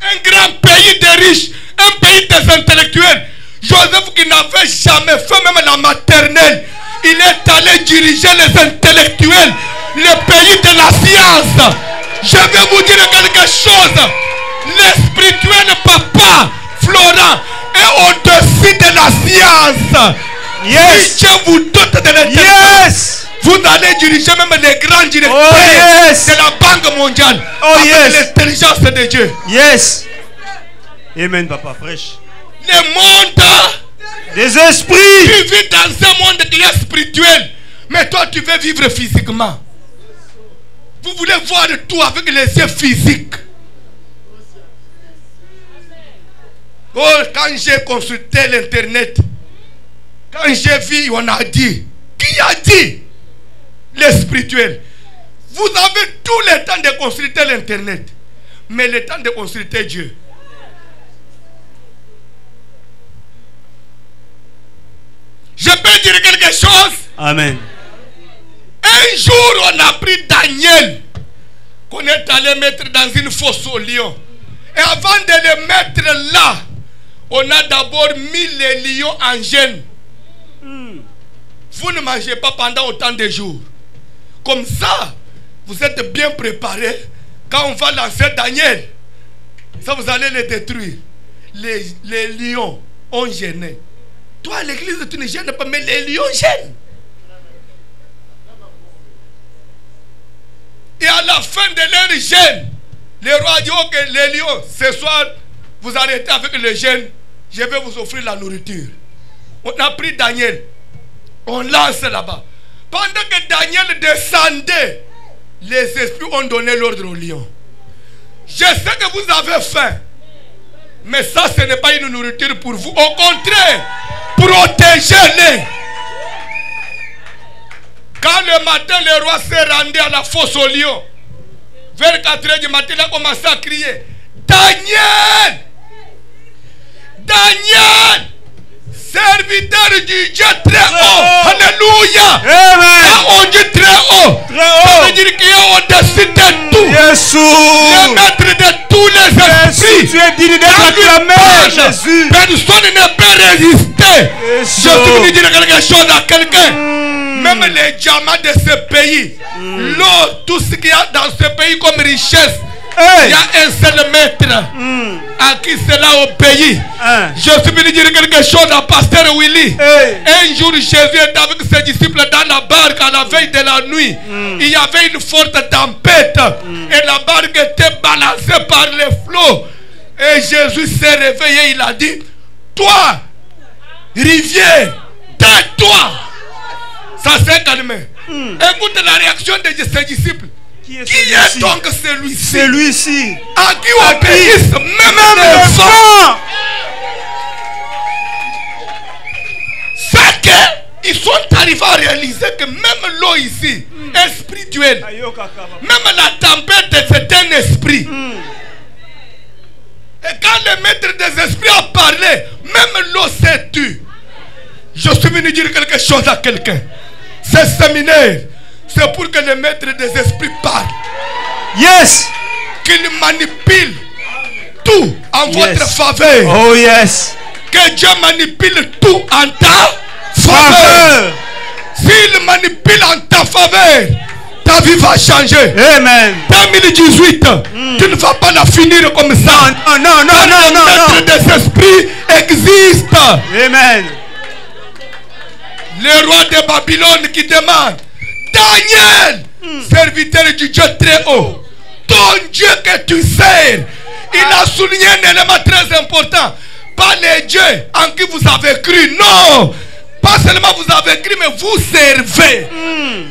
Un grand pays de riches, un pays des intellectuels. Joseph qui n'avait jamais fait même la maternelle, il est allé diriger les intellectuels, le pays de la science. Je vais vous dire quelque chose. Le spirituel papa Florent est au-dessus de la science. Yes. Si Dieu vous dote de l'intelligence, Yes. vous allez diriger même les grands directeurs de la Banque mondiale avec l'intelligence de Dieu. Yes. Amen, papa, fraîche. Le monde des esprits. Tu vis dans un monde qui est spirituel, mais toi tu veux vivre physiquement. Vous voulez voir tout avec les yeux physiques. Oh, quand j'ai consulté l'internet, quand j'ai vu, on a dit. Qui a dit? Les spirituels. Vous avez tout le temps de consulter l'internet, mais le temps de consulter Dieu. Je peux dire quelque chose? Amen. Un jour, on a pris Daniel, qu'on est allé mettre dans une fosse au lion. Et avant de le mettre là, on a d'abord mis les lions en jeûne. Vous ne mangez pas pendant autant de jours. Comme ça, vous êtes bien préparés. Quand on va lancer Daniel, ça vous allez les détruire. Les lions ont gêné. Toi, l'église, tu ne gênes pas, mais les lions gênent. Et à la fin de leur jeûne, le roi dit, ok, les lions, ce soir, vous arrêtez avec le jeûne, je vais vous offrir la nourriture. On a pris Daniel, on lance là-bas. Pendant que Daniel descendait, les esprits ont donné l'ordre aux lions. Je sais que vous avez faim, mais ça, ce n'est pas une nourriture pour vous. Au contraire, protégez-les. Quand le matin, le roi s'est rendu à la fosse aux lions, vers 4 h du matin, il a commencé à crier, Daniel! Daniel! Serviteur du Dieu très haut! Alléluia! Quand on dit très haut, ça veut dire qu'il est au-dessus de tout. Le maître de tous les esprits. Tu es digne d'être acclamé, Jésus. Personne ne peut résister. Je suis venu dire quelque chose à quelqu'un. Même les diamants de ce pays, l'or, tout ce qu'il y a dans ce pays comme richesse, il y a un seul maître à qui cela obéit. Je suis venu dire quelque chose à Pasteur Willy. Un jour, Jésus était avec ses disciples dans la barque à la veille de la nuit. Il y avait une forte tempête et la barque était balancée par les flots. Et Jésus s'est réveillé, il a dit: toi, rivière, tais-toi. Ça s'est calmé. Écoute la réaction de ses disciples. Qui est donc celui-ci? Celui-ci à qui obéissent même les enfants. C'est qu'ils sont arrivés à réaliser que même l'eau ici est spirituelle. Même la tempête, c'est un esprit. Et quand le maître des esprits a parlé, même l'eau s'est tue. Je suis venu dire quelque chose à quelqu'un. Ce séminaire, c'est pour que le maître des esprits parle. Yes. Qu'il manipule tout en votre faveur. Oh yes. Que Dieu manipule tout en ta faveur. S'il manipule en ta faveur, ta vie va changer. Amen. 2018, tu ne vas pas la finir comme ça. Non. Le maître des esprits existe. Amen. Le roi de Babylone qui demande: Daniel, serviteur du Dieu très haut, ton Dieu que tu sers. Il a souligné un élément très important. Pas les dieux en qui vous avez cru. Non. Pas seulement vous avez cru, mais vous servez.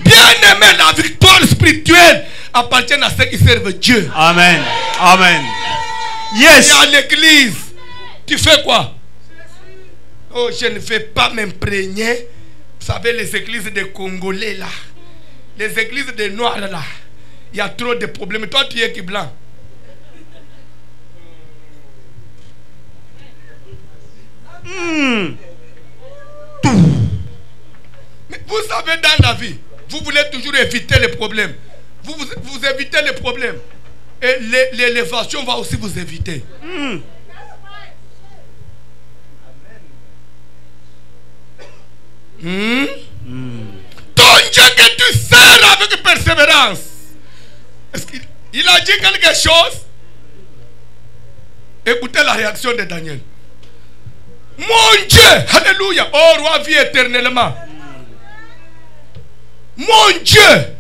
Bien aimé, la victoire spirituelle appartient à ceux qui servent Dieu. Amen. Amen. Yes. Et à l'église, tu fais quoi? Oh, je ne vais pas m'imprégner. Vous savez, les églises des Congolais là, les églises des Noirs là, il y a trop de problèmes. Toi, tu es qui blanc? Mais vous savez, dans la vie, vous voulez toujours éviter les problèmes. Vous évitez les problèmes. Et l'élévation va aussi vous éviter. Ton Dieu que tu sers avec persévérance. Est-ce qu'il a dit quelque chose? Écoutez la réaction de Daniel. Mon Dieu, alléluia, oh roi, vit éternellement. Mon Dieu,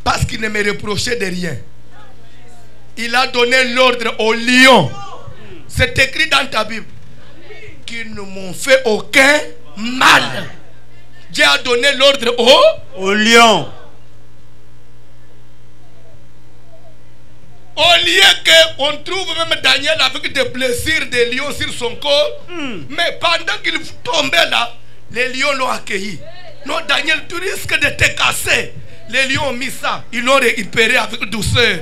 parce qu'il ne me reprochait de rien, il a donné l'ordre aux lions. C'est écrit dans ta Bible qu'ils ne m'ont fait aucun mal. Dieu a donné l'ordre aux lions. Au lieu qu'on trouve même Daniel avec des blessures de lions sur son corps, mais pendant qu'il tombait là, les lions l'ont accueilli. Non, Daniel, tu risques de te casser. Les lions ont mis ça, ils l'ont récupéré avec douceur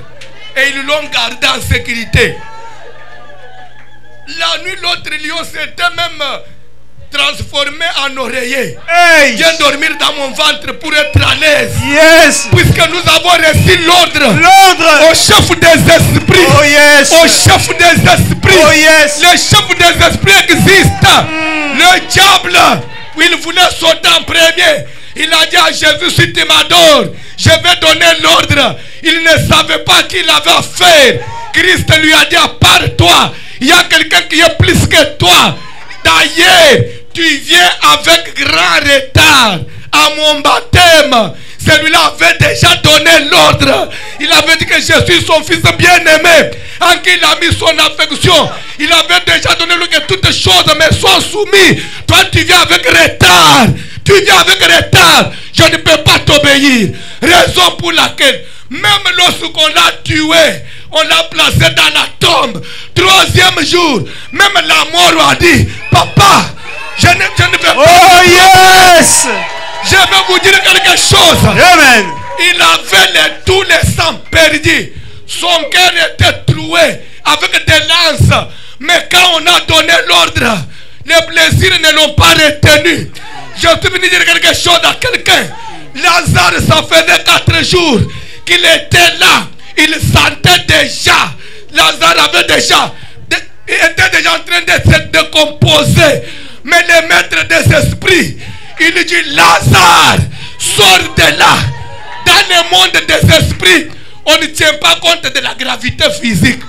et ils l'ont gardé en sécurité. La nuit, l'autre lion s'était même transformé en oreiller. Hey. Viens dormir dans mon ventre pour être à l'aise. Yes. Puisque nous avons reçu l'ordre au chef des esprits. Oh yes. Au chef des esprits. Oh yes. Le chef des esprits existe. Le diable, il voulait sauter en premier. Il a dit à Jésus: si tu m'adores, je vais donner l'ordre. Il ne savait pas qu'il avait à faire. Christ lui a dit: à part toi, il y a quelqu'un qui est plus que toi. D'ailleurs, tu viens avec grand retard à mon baptême. Celui-là avait déjà donné l'ordre. Il avait dit que je suis son fils bien-aimé, en qui il a mis son affection. Il avait déjà donné l'ordre que toutes choses me sont soumises. Toi, tu viens avec retard. Tu viens avec retard. Je ne peux pas t'obéir. Raison pour laquelle, même lorsqu'on l'a tué, on l'a placé dans la tombe. 3e jour, même la mort a dit: papa, je ne vais pas. Oh yes. Je vais vous dire quelque chose. Amen. Il avait tous les sangs perdus. Son cœur était troué avec des lances. Mais quand on a donné l'ordre, les blessures ne l'ont pas retenu. Je suis venu dire quelque chose à quelqu'un. Lazare, ça faisait 4 jours qu'il était là. Il sentait déjà Lazare avait déjà, il était déjà en train de se décomposer. Mais le maître des esprits, il lui dit, Lazare, sors de là. Dans le monde des esprits, on ne tient pas compte de la gravité physique.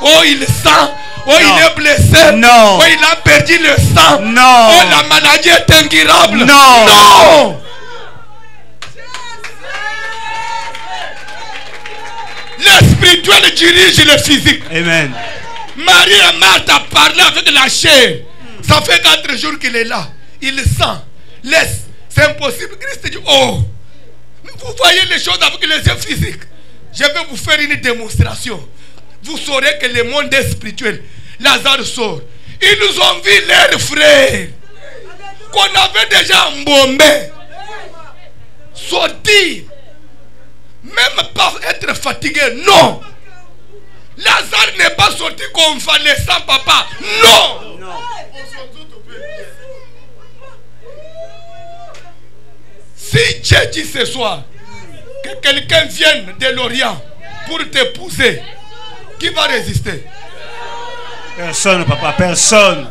Oh, il sent. Oh, il est blessé. Non. Oh, il a perdu le sang. Non. Oh, la maladie est incurable. Non. Non. Le spirituel dirige le physique. Amen. Marie et Marthe a parlé avec la chair. Ça fait 4 jours qu'il est là. Il sent. Laisse. C'est impossible. Christ dit, oh, vous voyez les choses avec les yeux physiques. Je vais vous faire une démonstration. Vous saurez que le monde est spirituel. Lazare sort. Ils nous ont vu leurs frères qu'on avait déjà embaumés sortir. Même pas être fatigué. Non. Lazare n'est pas sorti convalescent, papa. Non. Si Dieu dit ce soir que quelqu'un vienne de l'Orient pour t'épouser, qui va résister? Personne, papa, personne.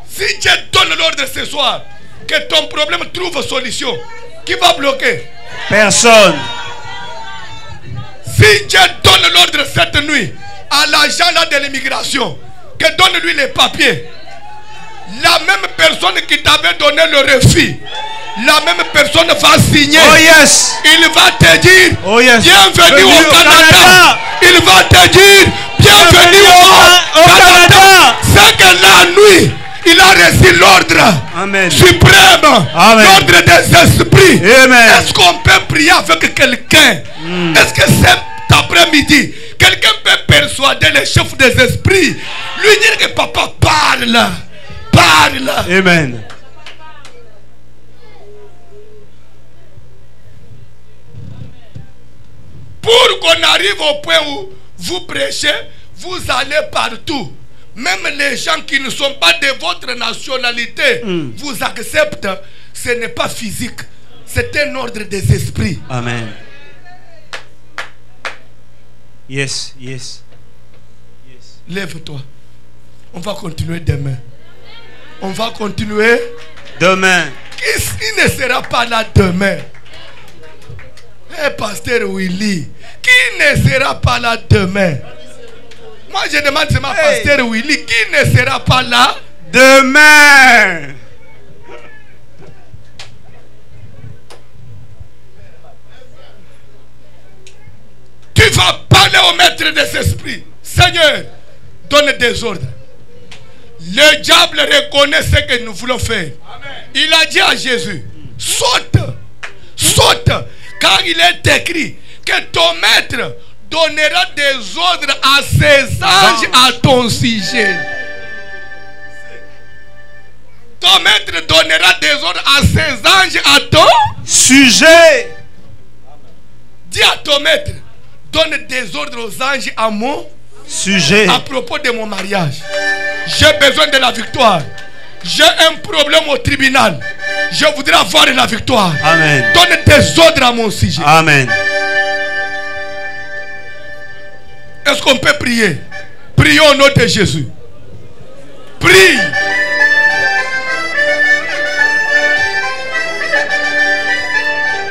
Si Dieu donne l'ordre ce soir que ton problème trouve solution, qui va bloquer? Personne. Si Dieu donne l'ordre cette nuit à l'agent là de l'immigration que donne-lui les papiers, la même personne qui t'avait donné le refus, la même personne va signer. Oh yes. Il va te dire, oh yes, bienvenue au Canada. Il va te dire, bienvenue au Canada. C'est que la nuit, il a reçu l'ordre suprême, l'ordre des esprits. Est-ce qu'on peut prier avec quelqu'un? Est-ce que cet après-midi, quelqu'un peut persuader les chefs des esprits, lui dire que papa parle? Parle. Amen. Pour qu'on arrive au point où vous prêchez, vous allez partout. Même les gens qui ne sont pas de votre nationalité vous acceptent. Ce n'est pas physique. C'est un ordre des esprits. Amen. Yes, yes. Yes. Lève-toi. On va continuer demain. On va continuer demain. Qui ne sera pas là demain? Pasteur Willy, qui ne sera pas là demain? Moi je demande seulement Pasteur Willy, qui ne sera pas là demain? Tu vas parler au maître des esprits. Seigneur, donne des ordres. Le diable reconnaît ce que nous voulons faire. Amen. Il a dit à Jésus, saute, saute, car il est écrit que ton maître donnera des ordres à ses anges à ton sujet. Ton maître donnera des ordres à ses anges à ton sujet. Dis à ton maître, donne des ordres aux anges à mon sujet. À propos de mon mariage. J'ai besoin de la victoire. J'ai un problème au tribunal. Je voudrais avoir la victoire. Amen. Donne des ordres à mon sujet. Amen. Est-ce qu'on peut prier? Prions au nom de Jésus. Prie.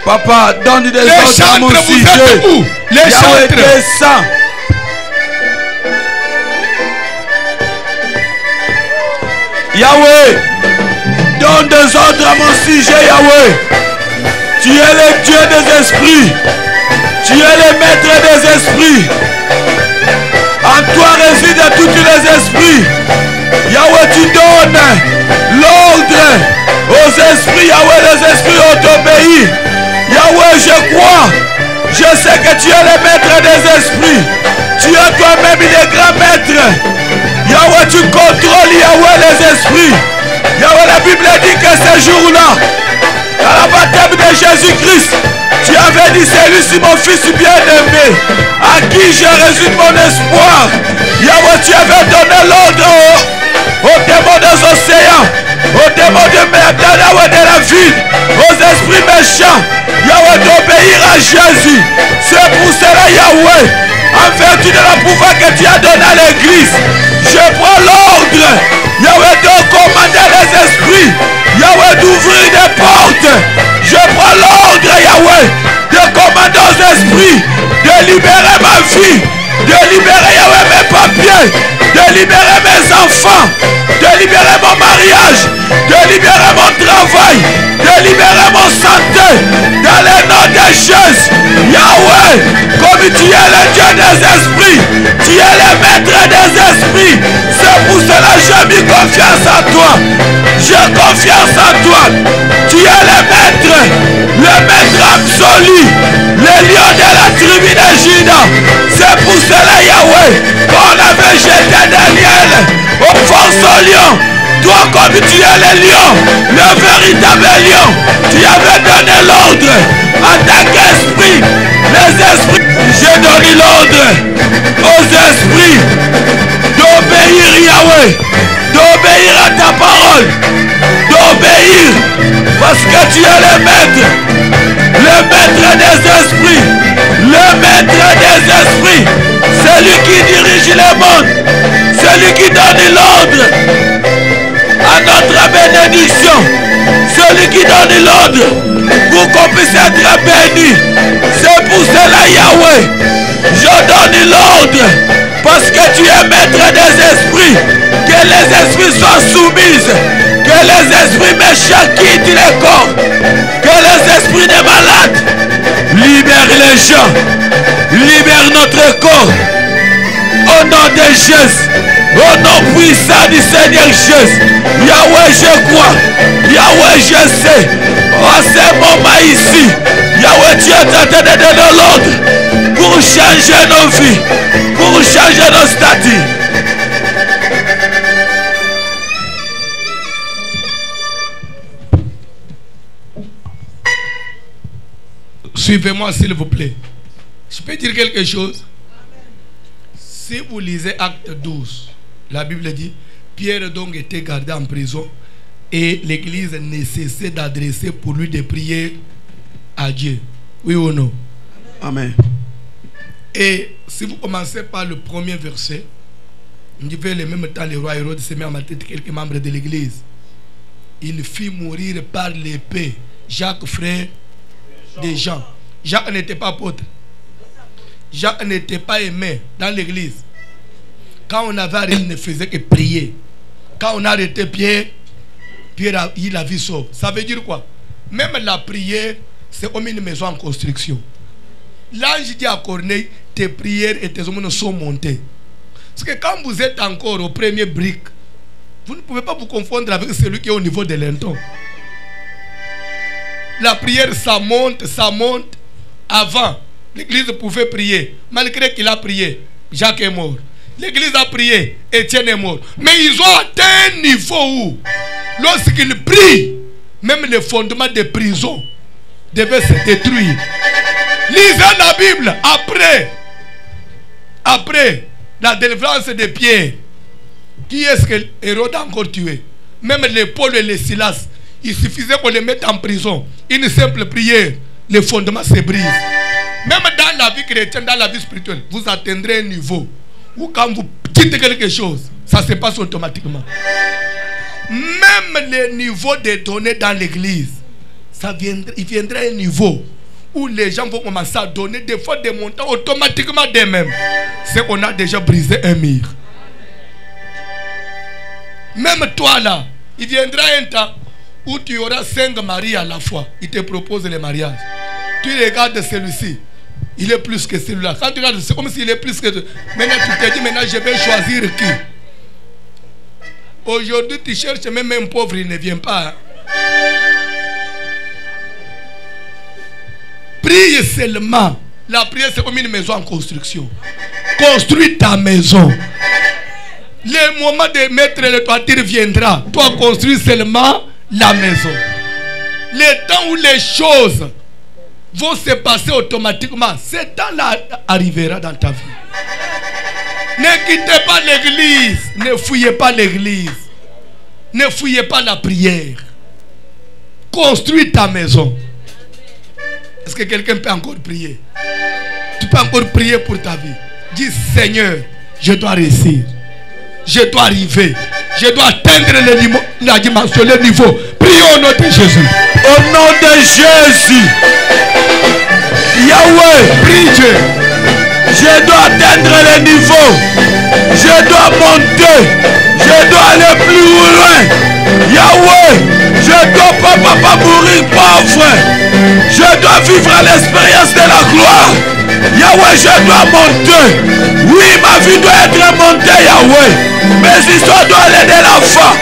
Papa, donne des ordres à mon sujet. Les chantres. Yahweh, donne des ordres à mon sujet, Yahweh. Tu es le Dieu des esprits. Tu es le maître des esprits. En toi résident tous les esprits. Yahweh, tu donnes l'ordre aux esprits. Yahweh, les esprits ont obéi. Yahweh, je crois. Je sais que tu es le maître des esprits. Tu es toi-même le grand maître. Yahweh, tu contrôles, Yahweh, les esprits. Yahweh, la Bible dit que ce jour-là, à la baptême de Jésus-Christ, tu avais dit, c'est lui, c'est mon fils bien-aimé, à qui je résume mon espoir. Yahweh, tu avais donné l'ordre aux démons des océans, aux démons de mer, de la ville, aux esprits méchants. Yahweh, Yahweh, d'obéir à Jésus. C'est pour cela, Yahweh, en vertu de la pouvoir que tu as donné à l'église, je prends l'ordre, Yahweh, de commander les esprits, Yahweh, d'ouvrir des portes. Je prends l'ordre, Yahweh, de commander aux esprits, de libérer ma vie, de libérer, Yahweh, mes papiers, de libérer mes enfants, de libérer mon mariage, de libérer mon travail, de libérer mon santé, dans le nom de Jésus. Yahweh, comme tu es le Dieu des esprits, tu es le maître des esprits. C'est pour cela que j'ai mis confiance en toi. J'ai confiance en toi. Tu es le maître absolu, le lion de la tribu de Juda. C'est pour cela, Yahweh, qu'on avait jeté Daniel au force au lion. Toi, comme tu es le lion, le véritable lion, tu avais donné l'ordre en tant qu'esprit. Les esprits, j'ai donné l'ordre aux esprits d'obéir, Yahweh, d'obéir à ta parole, d'obéir, parce que tu es le maître des esprits, le maître des esprits, celui qui dirige le monde, celui qui donne l'ordre à notre bénédiction, celui qui donne l'ordre pour qu'on puisse être béni. C'est pour cela, Yahweh, je donne l'ordre, parce que tu es maître des esprits, que les esprits soient soumis, que les esprits méchants quittent les corps, que les esprits des malades libèrent les gens, libèrent notre corps. Au nom de Jésus, au nom puissant du Seigneur Jésus, Yahweh, je crois, Yahweh, je sais, à ce moment ici, Yahweh, tu es en train de donner l'ordre pour changer nos vies, pour changer nos statuts. Suivez-moi, s'il vous plaît. Je peux dire quelque chose? Si vous lisez Acte 12, la Bible dit, Pierre donc était gardé en prison et l'église ne cessait d'adresser pour lui des prières à Dieu. Oui ou non? Amen. Et si vous commencez par le premier verset, on dit le même temps le roi Hérode se met à mater quelques membres de l'église. Il fit mourir par l'épée Jacques, frère de Jean. Jacques n'était pas apôtre. Jacques n'était pas aimé dans l'église. Quand on avait arrêté, il ne faisait que prier. Quand on a arrêté Pierre, Pierre il a vu sauve. Ça veut dire quoi? Même la prière, c'est comme une maison en construction. L'ange dit à Corneille, tes prières et tes hommes sont montées. Parce que quand vous êtes encore au premier brick, vous ne pouvez pas vous confondre avec celui qui est au niveau de l'inton. La prière, ça monte, ça monte. Avant, l'église pouvait prier. Malgré qu'il a prié, Jacques est mort. L'église a prié, Étienne est mort. Mais ils ont atteint un niveau où, lorsqu'ils prient, même les fondements des prisons devaient se détruire. Lisez la Bible. Après la délivrance de Pierre, qui est-ce que Hérode a encore tué? Même les Paul et les Silas, il suffisait qu'on les mette en prison. Une simple prière, les fondements se brisent. Même dans la vie chrétienne, dans la vie spirituelle, vous atteindrez un niveau où quand vous quittez quelque chose, ça se passe automatiquement. Même les niveaux des données dans l'église, il viendra un niveau où les gens vont commencer à donner des fois des montants automatiquement d'eux-mêmes. C'est qu'on a déjà brisé un mur. Même toi là, il viendra un temps où tu auras 5 maris à la fois. Il te propose le mariage. Tu regardes celui-ci, il est plus que celui-là. Quand tu regardes, c'est comme s'il est plus que... Maintenant tu te dis, maintenant je vais choisir qui. Aujourd'hui tu cherches même un pauvre, il ne vient pas. Hein. Prie seulement. La prière c'est comme une maison en construction. Construis ta maison. Le moment de mettre le toiture viendra. Toi construis seulement la maison. Le temps où les choses vont se passer automatiquement, ce temps-là arrivera dans ta vie. Ne quittez pas l'église. Ne fouillez pas l'église. Ne fouillez pas la prière. Construis ta maison. Est-ce Est-ce que quelqu'un peut encore prier? Tu peux encore prier pour ta vie. Dis Seigneur, je dois réussir. Je dois arriver. Je dois atteindre la dimension, le niveau. Prions au nom de Jésus. Au nom de Jésus. Yahweh, Prie Dieu. je dois atteindre le niveau. Je dois monter. Je dois aller plus loin. Yahweh, je dois pas mourir pauvre. Je dois vivre l'expérience de la gloire. Yahweh, je dois monter. Oui, ma vie doit être montée, Yahweh. Mes histoires doivent aller de l'enfant.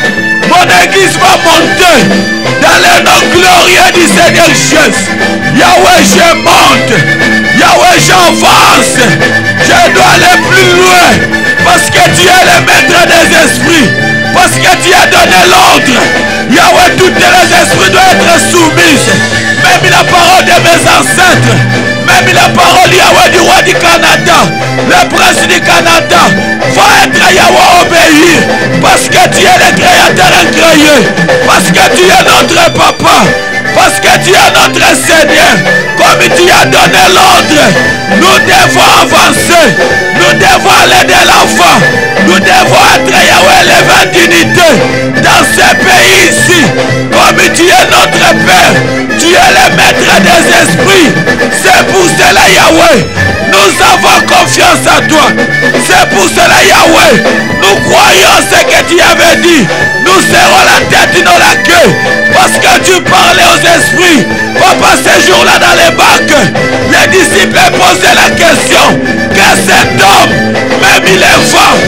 Mon église va monter dans le nom glorieux du Seigneur Jésus. Yahweh, je monte. Yahweh, j'avance. Je dois aller plus loin. Parce que tu es le maître des esprits. Parce que tu as donné l'ordre. Yahweh, tous les esprits doivent être soumis. Même la parole de mes ancêtres. Même la parole Yahweh du roi du Canada. Le prince du Canada. Va être Yahweh obéir. Parce que tu es le créateur incroyable. Parce que tu es notre papa. Parce que tu es notre Seigneur. Comme tu as donné l'ordre. Nous devons avancer. Nous devons aller de l'enfant. Nous devons être Yahweh l'élément d'unité dans ce pays ici. Comme tu es notre Père, tu es le maître des esprits. C'est pour cela Yahweh, nous avons confiance en toi. C'est pour cela Yahweh, nous croyons ce que tu avais dit. Nous serons la tête et non la queue. Parce que tu parlais aux esprits. Papa, ce jour-là dans les bacs, les disciples posaient la question. Que cet homme, même il est fort,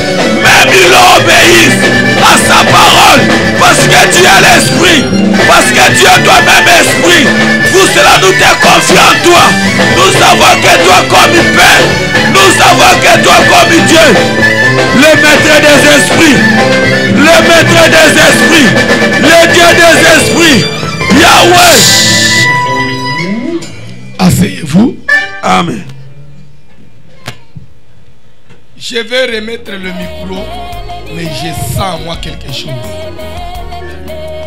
même il obéisse à sa parole. Parce que tu es l'esprit. Parce que tu es toi-même esprit. Pour cela nous te confions en toi. Nous savons que toi comme Père. Nous savons que toi comme Dieu. Le maître des esprits. Le maître des esprits. Le Dieu des esprits. Yahweh. Asseyez-vous. Amen. Je vais remettre le micro, mais je sens en moi quelque chose.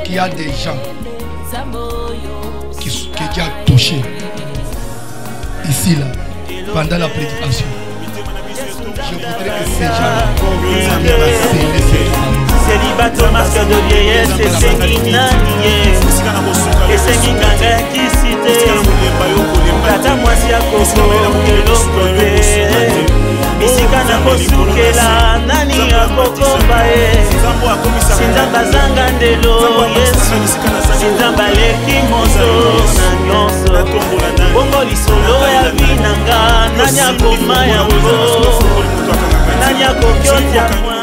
Qu'il y a des gens qui Dieu a touché ici, là, pendant la prédication. Je voudrais que ces gens-là célibato masque de vieillesse et séminanier et séminanga qui cité tata mwasi ya koko elongote bisika na kosukela nani akokomba ye sinzamba zanga ndelo yesu sinzamba leki moto na nyonso bongo lisolo ya vinanga nani akoma yango nani akokyotia